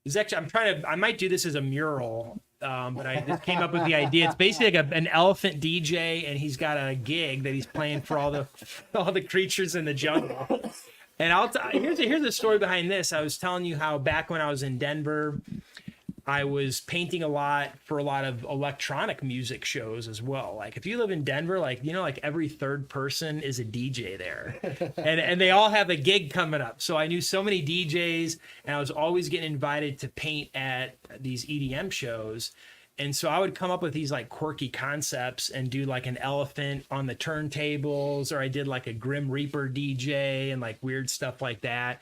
This actually, I might do this as a mural, but I just came up with the idea. It's basically like an elephant DJ, and he's got a gig that he's playing for all the creatures in the jungle. And here's a story behind this. I was telling you how back when I was in Denver, I was painting a lot for a lot of electronic music shows as well. Like if you live in Denver, like every third person is a DJ there, and they all have a gig coming up. So I knew so many DJs, and I was always getting invited to paint at these EDM shows. And so I would come up with these like quirky concepts and do like an elephant on the turntables, or I did like a Grim Reaper DJ and like weird stuff like that.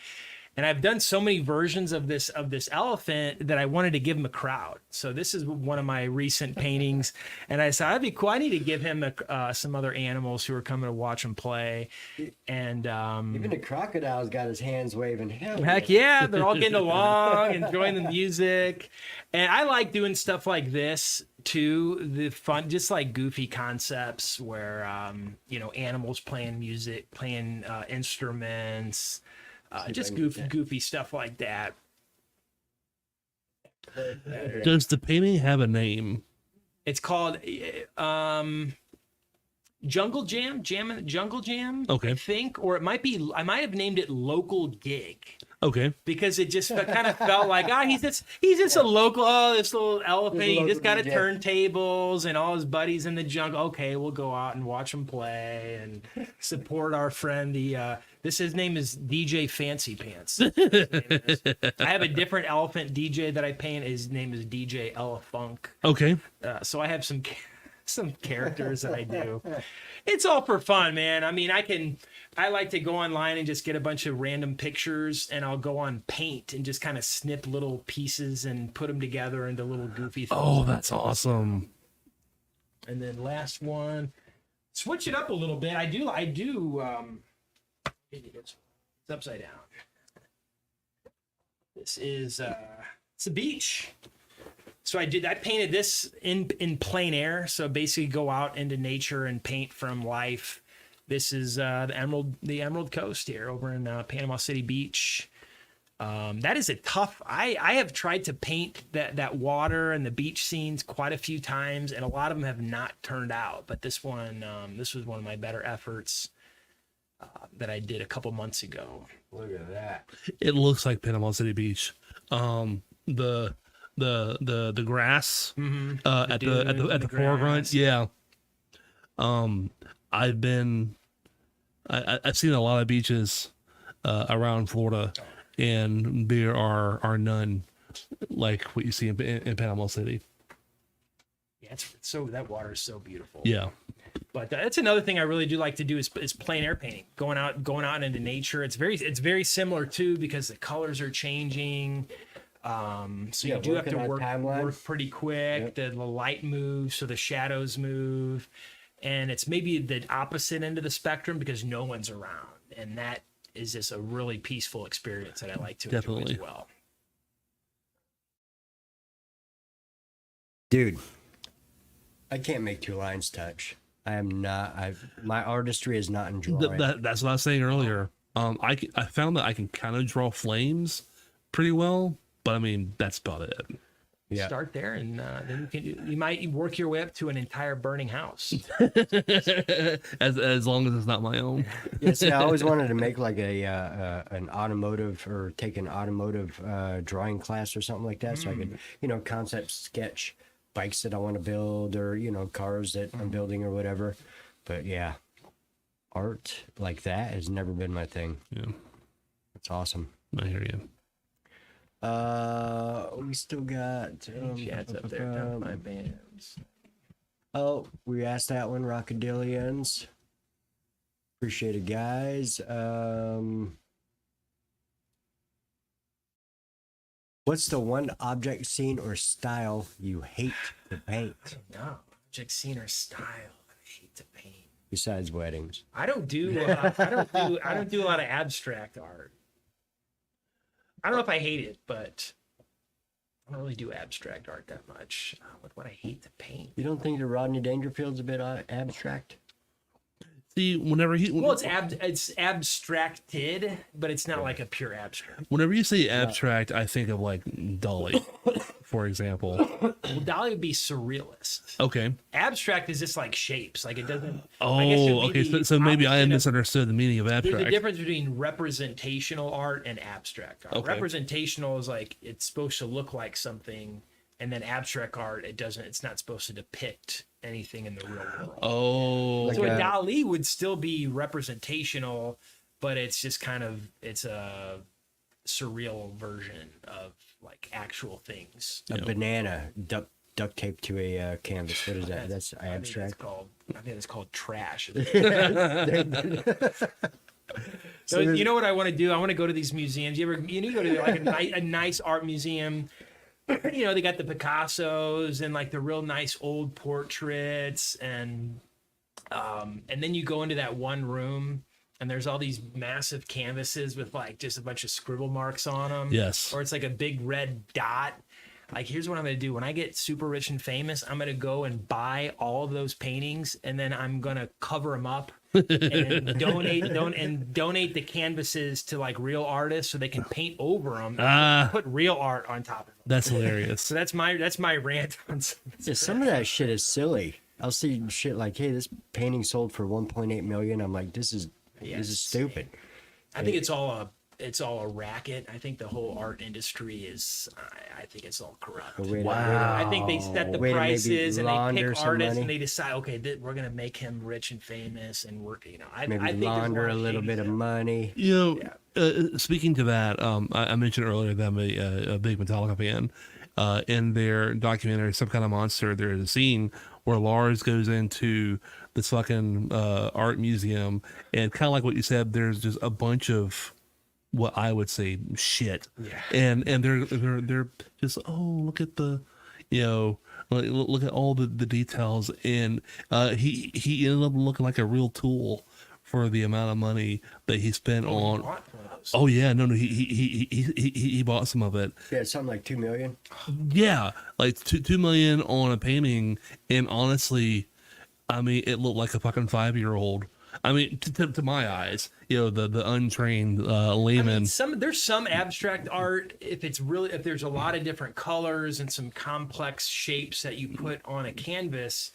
And I've done so many versions of this elephant that I wanted to give him a crowd. So this is one of my recent paintings, and I said that'd be cool. I need to give him some other animals who are coming to watch him play. And even the crocodile's got his hands waving. Heck yeah, they're all getting along, enjoying the music. And I like doing stuff like this too. The fun, just like goofy concepts where animals playing music, playing instruments. Just goofy stuff like that. Does the painting have a name? It's called, Jungle Jam, Jungle Jam. Okay. I think, or it might be. I might have named it Local Gig Okay. because it just kind of felt like he's just a local. Oh, this little elephant. He just got a turntables and all his buddies in the jungle. Okay, we'll go out and watch him play and support our friend. His name is DJ Fancy Pants. I have a different elephant DJ that I paint. His name is DJ Ella Funk. Okay. So I have some characters that I do. It's all for fun, man. I mean, I like to go online and just get a bunch of random pictures, and I'll go on Paint and just kind of snip little pieces and put them together into little goofy things. Oh, that's awesome. And then last one, switch it up a little bit. I do. It's upside down. This is it's a beach. So I painted this in plein air. So basically go out into nature and paint from life. This is the Emerald Coast here over in Panama City Beach. That is a tough. I have tried to paint that water and the beach scenes quite a few times, and a lot of them have not turned out. But this one, this was one of my better efforts that I did a couple months ago. Look at that. It looks like Panama City Beach. The grass at the foreground. Yeah. I've seen a lot of beaches around Florida, and there are none like what you see in Panama City. Yeah, that water is so beautiful. Yeah. But that's another thing I really do like to do is plein air painting, going out into nature. It's very similar too because the colors are changing. So you do have to work pretty quick. Yep. The light moves, so the shadows move, and it's maybe the opposite end of the spectrum because no one's around, and that is just a really peaceful experience that I like to enjoy as well. Dude, I can't make two lines touch. I am not. My artistry is not in drawing. That's what I was saying earlier. I found that I can kind of draw flames pretty well, but I mean that's about it. Yeah. Start there, and then you might work your way up to an entire burning house. as long as it's not my own. Yes, I always wanted to make like an automotive or take an automotive drawing class or something like that, so I could concept sketch bikes that I want to build or cars that I'm building or whatever. But yeah, art like that has never been my thing. Yeah, that's awesome. I hear you. We still got chats up there. Top 5 bands. Oh, we asked that one, Rockadillions. Appreciate it, guys. What's the one object, scene, or style you hate to paint? No, object, scene, or style I hate to paint. Besides weddings, I don't do a lot of abstract art. I don't know if I hate it, but I don't really do abstract art that much. What I hate to paint. You don't think that Rodney Dangerfield's a bit abstract? See, whenever it's abstracted, but it's not like a pure abstract. Whenever you say abstract, I think of like Dali, for example. Well, Dali would be surrealist. Okay. Abstract is just like shapes, like it doesn't. Oh, okay. So maybe I misunderstood the meaning of abstract. There's a difference between representational art and abstract art. Okay. Representational is like it's supposed to look like something, and then abstract art it's not supposed to depict anything in the real world. Oh, so a Dali would still be representational, but it's just it's a surreal version of like actual things. A banana duct taped to a canvas. What is that? That's abstract. I think it's called trash. So you know what I want to do? I want to go to these museums. You need to go to like a nice art museum. They got the Picassos and like the real nice old portraits, and then you go into that one room and there's all these massive canvases with like just a bunch of scribble marks on them. Yes. Or it's like a big red dot. Like, here's what I'm going to do. When I get super rich and famous, I'm going to go and buy all of those paintings, and then I'm going to cover them up and donate the canvases to like real artists so they can paint over them and put real art on top of them. That's hilarious. So that's my rant on some of that shit is silly. I'll see shit like, hey, this painting sold for 1.8 million. I'm like, this is stupid. I think it's all a racket. I think the whole art industry is. I think it's all corrupt. I think they set the Way to maybe prices and they launder pick some artists money. and they decide, okay, we're gonna make him rich and famous, and we're, I Maybe think there's launder a lot of little shady bit of stuff. money. Speaking to that, I mentioned earlier that I'm a big Metallica fan. In their documentary, Some Kind of Monster, there's a scene where Lars goes into this fucking art museum, and kind of like what you said, there's just a bunch of what I would say shit. Yeah. And they're just, oh, look at the, look at all the details, and he ended up looking like a real tool for the amount of money that he spent on. Want one of those. Oh yeah, no, he bought some of it. Yeah, it's something like 2 million. Yeah, like 2 million on a painting, and honestly, I mean, it looked like a fucking 5-year-old. I mean, to my eyes, the untrained layman. There's some abstract art if there's a lot of different colors and some complex shapes that you put on a canvas.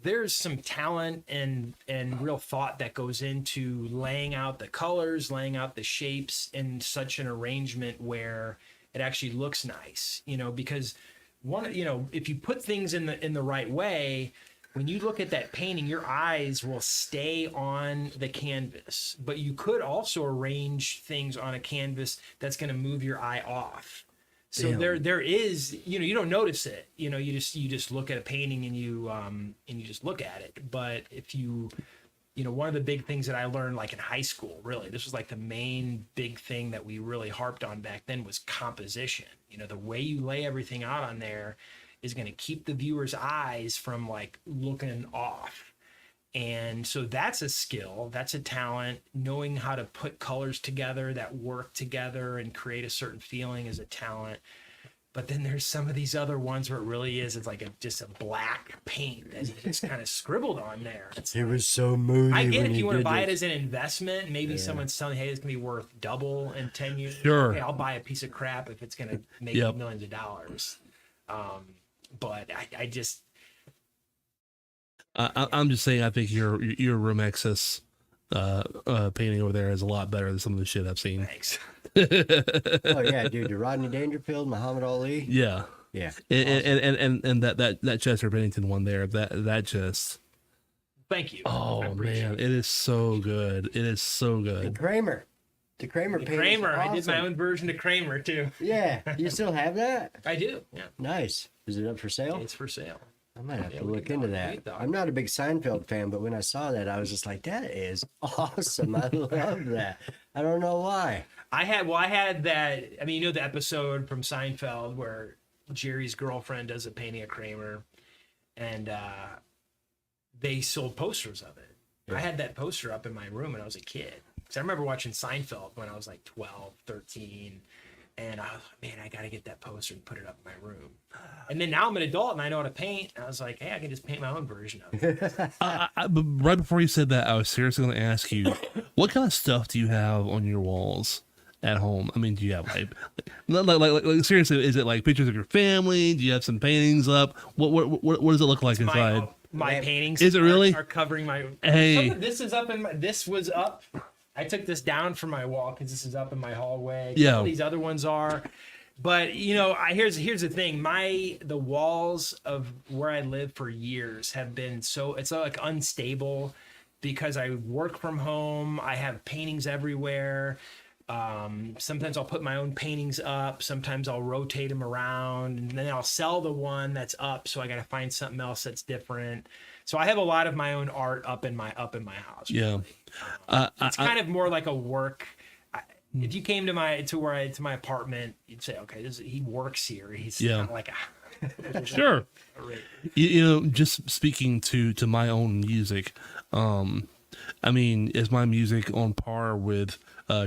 There's some talent and real thought that goes into laying out the colors, laying out the shapes in such an arrangement where it actually looks nice. Because if you put things in the right way, when you look at that painting, your eyes will stay on the canvas, but you could also arrange things on a canvas that's going to move your eye off. So there is, you don't notice it, you just look at a painting and you just look at it. But if one of the big things that I learned, like in high school, really, this was like the main big thing that we really harped on back then, was composition. The way you lay everything out on there is going to keep the viewer's eyes from like looking off. And so that's a skill, that's a talent. Knowing how to put colors together that work together and create a certain feeling is a talent. But then there's some of these other ones where it really is, it's like just a black paint that just kind of scribbled on there. It was so moody. I get when if you want to did buy it this. as an investment, maybe someone's telling, hey, it's going to be worth double in 10 years. Sure. Okay, I'll buy a piece of crap if it's going to make millions of dollars. But I just... I'm just saying, I think your room access painting over there is a lot better than some of the shit I've seen. Thanks. Oh yeah, dude, the Rodney Dangerfield, Muhammad Ali. Yeah, Yeah, and that Chester Bennington one there, that just. Thank you. Oh I appreciate man, it is so good. It is so the good. Kramer painting. Kramer. Awesome. I did my own version of Kramer too. Yeah, you still have that? I do. Yeah. Nice. Is it up for sale? It's for sale. I might have Yeah, to we look can into talk. that. We can talk. I'm not a big Seinfeld fan, but when I saw that, I was just like, that is awesome. I love that. I don't know why. I had that. I mean, the episode from Seinfeld where Jerry's girlfriend does a painting of Kramer, and they sold posters of it. Yeah. I had that poster up in my room when I was a kid. Because I remember watching Seinfeld when I was like 12, 13. And I was like, man, I got to get that poster and put it up in my room. And then now I'm an adult and I know how to paint. And I was like, hey, I can just paint my own version of it. But right before you said that, I was seriously going to ask you, what kind of stuff do you have on your walls at home? I mean, do you have like seriously, is it like pictures of your family? Do you have some paintings up? What does it look like inside? My paintings Is it really? are covering my... Hey. This is up in this was up. I took this down from my wall because this is up in my hallway. Yeah. All these other ones are. But, here's the thing. The walls of where I lived for years have been it's like unstable because I work from home. I have paintings everywhere. Sometimes I'll put my own paintings up. Sometimes I'll rotate them around, and then I'll sell the one that's up. So I got to find something else that's different. So I have a lot of my own art up in my house. Yeah, It's kind of more like a work. If you came to my apartment, you'd say, okay, he works here. He's kind of like a sure. Just speaking to my own music, I mean, is my music on par with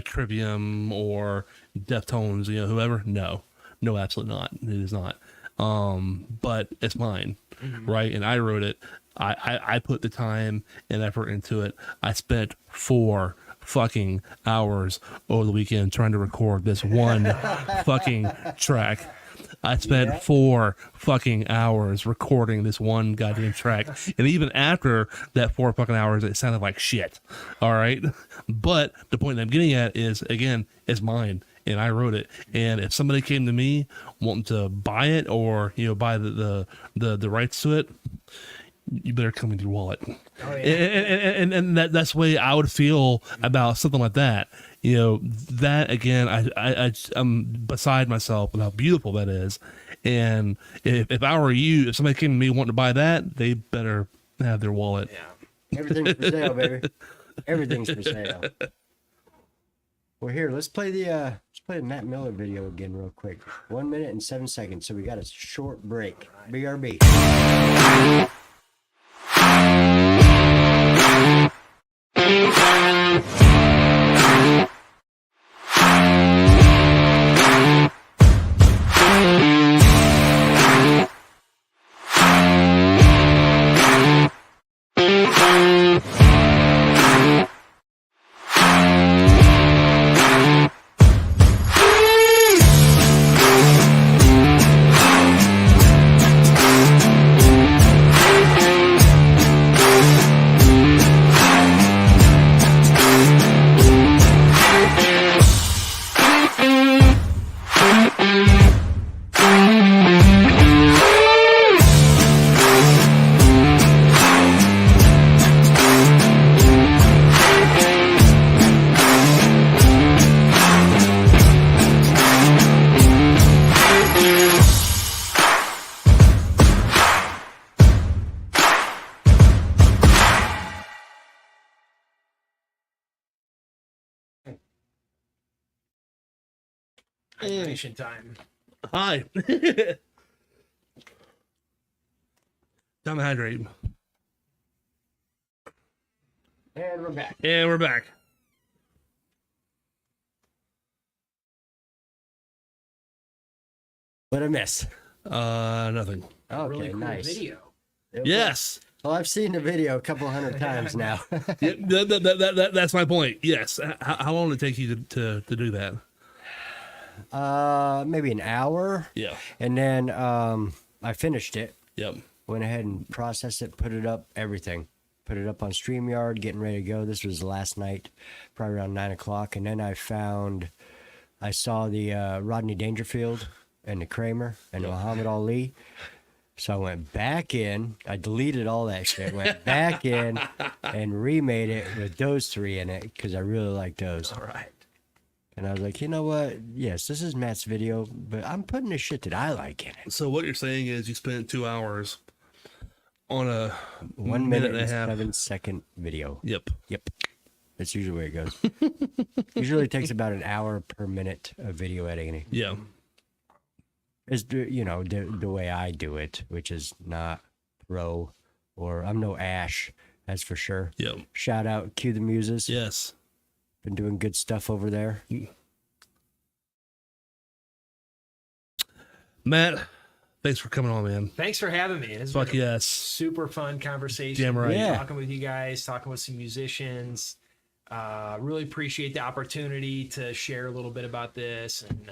Trivium or Deftones, whoever? No, absolutely not. It is not. But it's mine, right? And I wrote it. I put the time and effort into it. I spent 4 fucking hours over the weekend trying to record this one fucking track. I spent 4 fucking hours recording this one goddamn track. And even after that 4 fucking hours, it sounded like shit. All right. But the point that I'm getting at is, again, it's mine. And I wrote it. And if somebody came to me wanting to buy it or, buy the rights to it, you better come with your wallet. Oh, yeah. And that's the way I would feel about something like that. That again, I'm beside myself with how beautiful that is. And if I were you, if somebody came to me wanting to buy that, they better have their wallet. Yeah. Everything's for sale, baby. Everything's for sale. Well, here, let's play the Matt Miller video again real quick. 1 minute and 7 seconds. So we got a short break. BRB. Hydration time. Hi. Time to hydrate. And we're back. And we're back. What I miss? Nothing. Okay, Really cool nice. video. Yes. Well, I've seen the video a couple hundred times now. Yeah, that's my point. Yes. How long did it take you to do that? Maybe an hour. Yeah. And then I finished it. Yep. Went ahead and processed it, put it up, everything. Put it up on StreamYard, getting ready to go. This was last night, probably around 9 o'clock. And then I saw the Rodney Dangerfield and the Kramer and the Muhammad Ali. So I went back in. I deleted all that shit. Went back in and remade it with those 3 in it because I really like those. All right. And I was like, you know what? Yes, this is Matt's video, but I'm putting the shit that I like in it. So what you're saying is you spent 2 hours on a 1 minute and a and half. 7-second video. Yep. Yep. That's usually where it goes. Usually it takes about an hour per minute of video editing. Yeah. Is the way I do it, which is not pro, or I'm no Ash, that's for sure. Yep. Shout out Cue the Muses. Yes. Been doing good stuff over there. Matt, thanks for coming on, man. Thanks for having me. It's Fuck been a yes. super fun conversation. Damn right. Yeah. Talking with you guys, talking with some musicians. Really appreciate the opportunity to share a little bit about this, and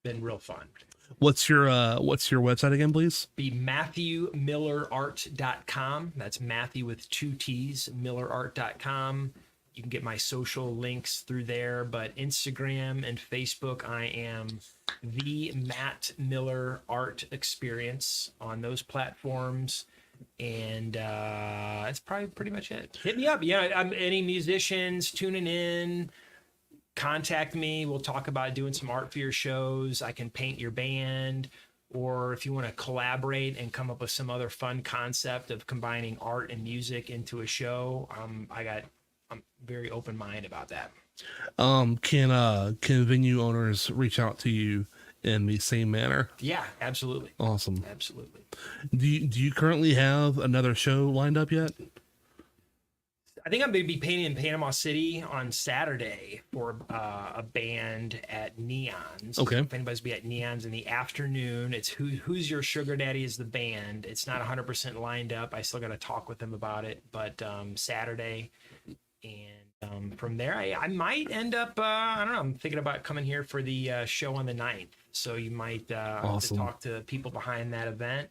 been real fun. What's your website again, please? Be MatthewMillerArt.com. That's Matthew with 2 T's, MillerArt.com. You can get my social links through there, but Instagram and Facebook, I am the Matt Miller Art Experience on those platforms. And that's probably pretty much it. Hit me up. Yeah, any musicians tuning in, contact me. We'll talk about doing some art for your shows. I can paint your band, or if you want to collaborate and come up with some other fun concept of combining art and music into a show, I'm very open minded about that. Can venue owners reach out to you in the same manner? Yeah, absolutely. Awesome. Absolutely. Do you currently have another show lined up yet? I think I'm going to be painting in Panama City on Saturday for a band at Neons. Okay. If anybody's be at Neons in the afternoon, it's Who's Your Sugar Daddy is the band. It's not 100% lined up. I still got to talk with them about it, but Saturday. And from there, I might end up, I don't know, I'm thinking about coming here for the show on the 9th. So you might have to Awesome. talk to people behind that event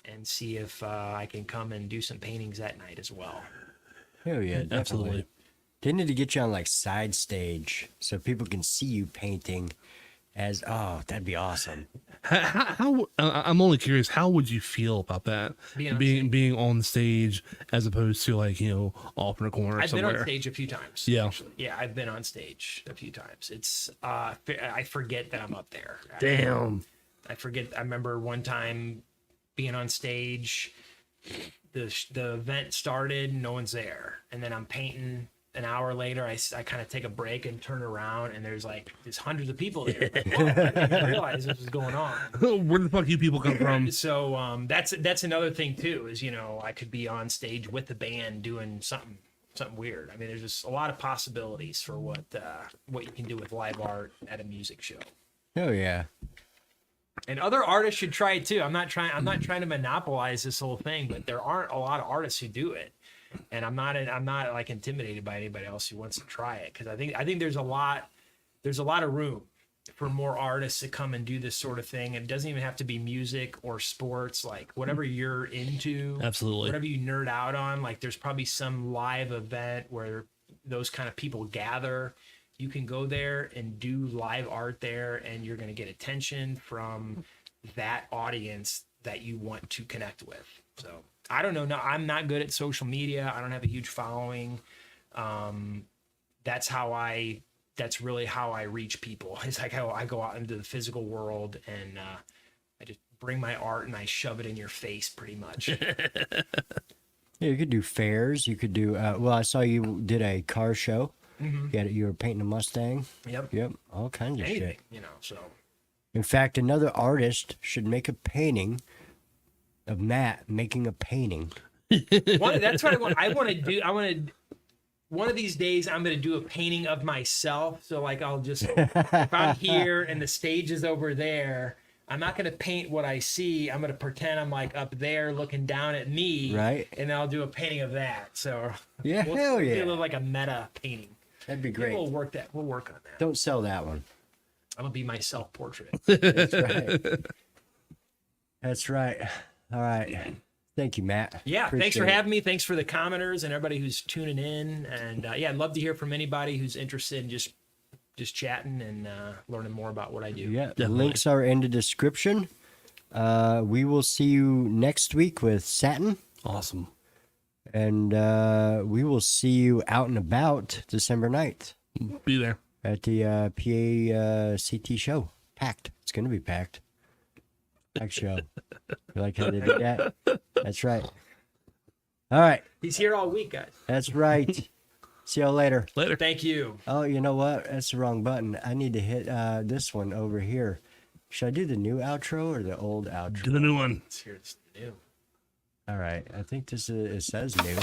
and see if I can come and do some paintings that night as well. Hell yeah, definitely. Absolutely. They need to get you on like side stage so people can see you painting. That'd be awesome. How I'm only curious, how would you feel about that? Being on on stage as opposed to like, off in a corner I've somewhere. been on stage a few times. Yeah. Actually. Yeah, I've been on stage a few times. It's I forget that I'm up there. Damn. I forget. I remember one time being on stage. The event started, no one's there, and then I'm painting. An hour later, I kind of take a break and turn around, and there's hundreds of people there. Like, whoa, I didn't realize this was going on. Where the fuck you people come from? So that's another thing too. Is I could be on stage with the band doing something weird. I mean, there's just a lot of possibilities for what you can do with live art at a music show. Hell yeah. And other artists should try it too. I'm not trying to monopolize this whole thing, but there aren't a lot of artists who do it. And I'm not like intimidated by anybody else who wants to try it, because I think there's a lot of room for more artists to come and do this sort of thing. And it doesn't even have to be music or sports, like whatever you're into. Absolutely. Whatever you nerd out on, like there's probably some live event where those kind of people gather. You can go there and do live art there, and you're going to get attention from that audience that you want to connect with. So I don't know. No, I'm not good at social media. I don't have a huge following. That's really how I reach people. It's like how I go out into the physical world and I just bring my art and I shove it in your face pretty much. Yeah, you could do fairs. You could do, I saw you did a car show. Mm-hmm. You were painting a Mustang. Yep. All kinds of Anything, shit. so. In fact, another artist should make a painting of Matt making a painting. That's what I want. I want to do. One of these days, I'm going to do a painting of myself. So, like, I'll just, if I'm here and the stage is over there, I'm not going to paint what I see. I'm going to pretend I'm like up there looking down at me. Right. And then I'll do a painting of that. So, Yeah, hell yeah. It'll look like a meta painting. That'd be great. We'll work on that. Don't sell that one. I'm going to be my self portrait. That's right. That's right. All right. Thank you, Matt. Yeah, Appreciate thanks for it. having me. Thanks for the commenters and everybody who's tuning in. And I'd love to hear from anybody who's interested in just chatting and learning more about what I do. Yeah, the Definitely. links are in the description. We will see you next week with Satin, Awesome. and we will see you out and about December 9th Be there. at the PACT show. Packed. It's going to be packed. Packed show. You like how they did that? That's right. All right. He's here all week, guys. That's right. See y'all later. Later. Thank you. Oh, you know what? That's the wrong button. I need to hit this one over here. Should I do the new outro or the old outro? Do the new one. It's here. It's new. All right. I think it says new.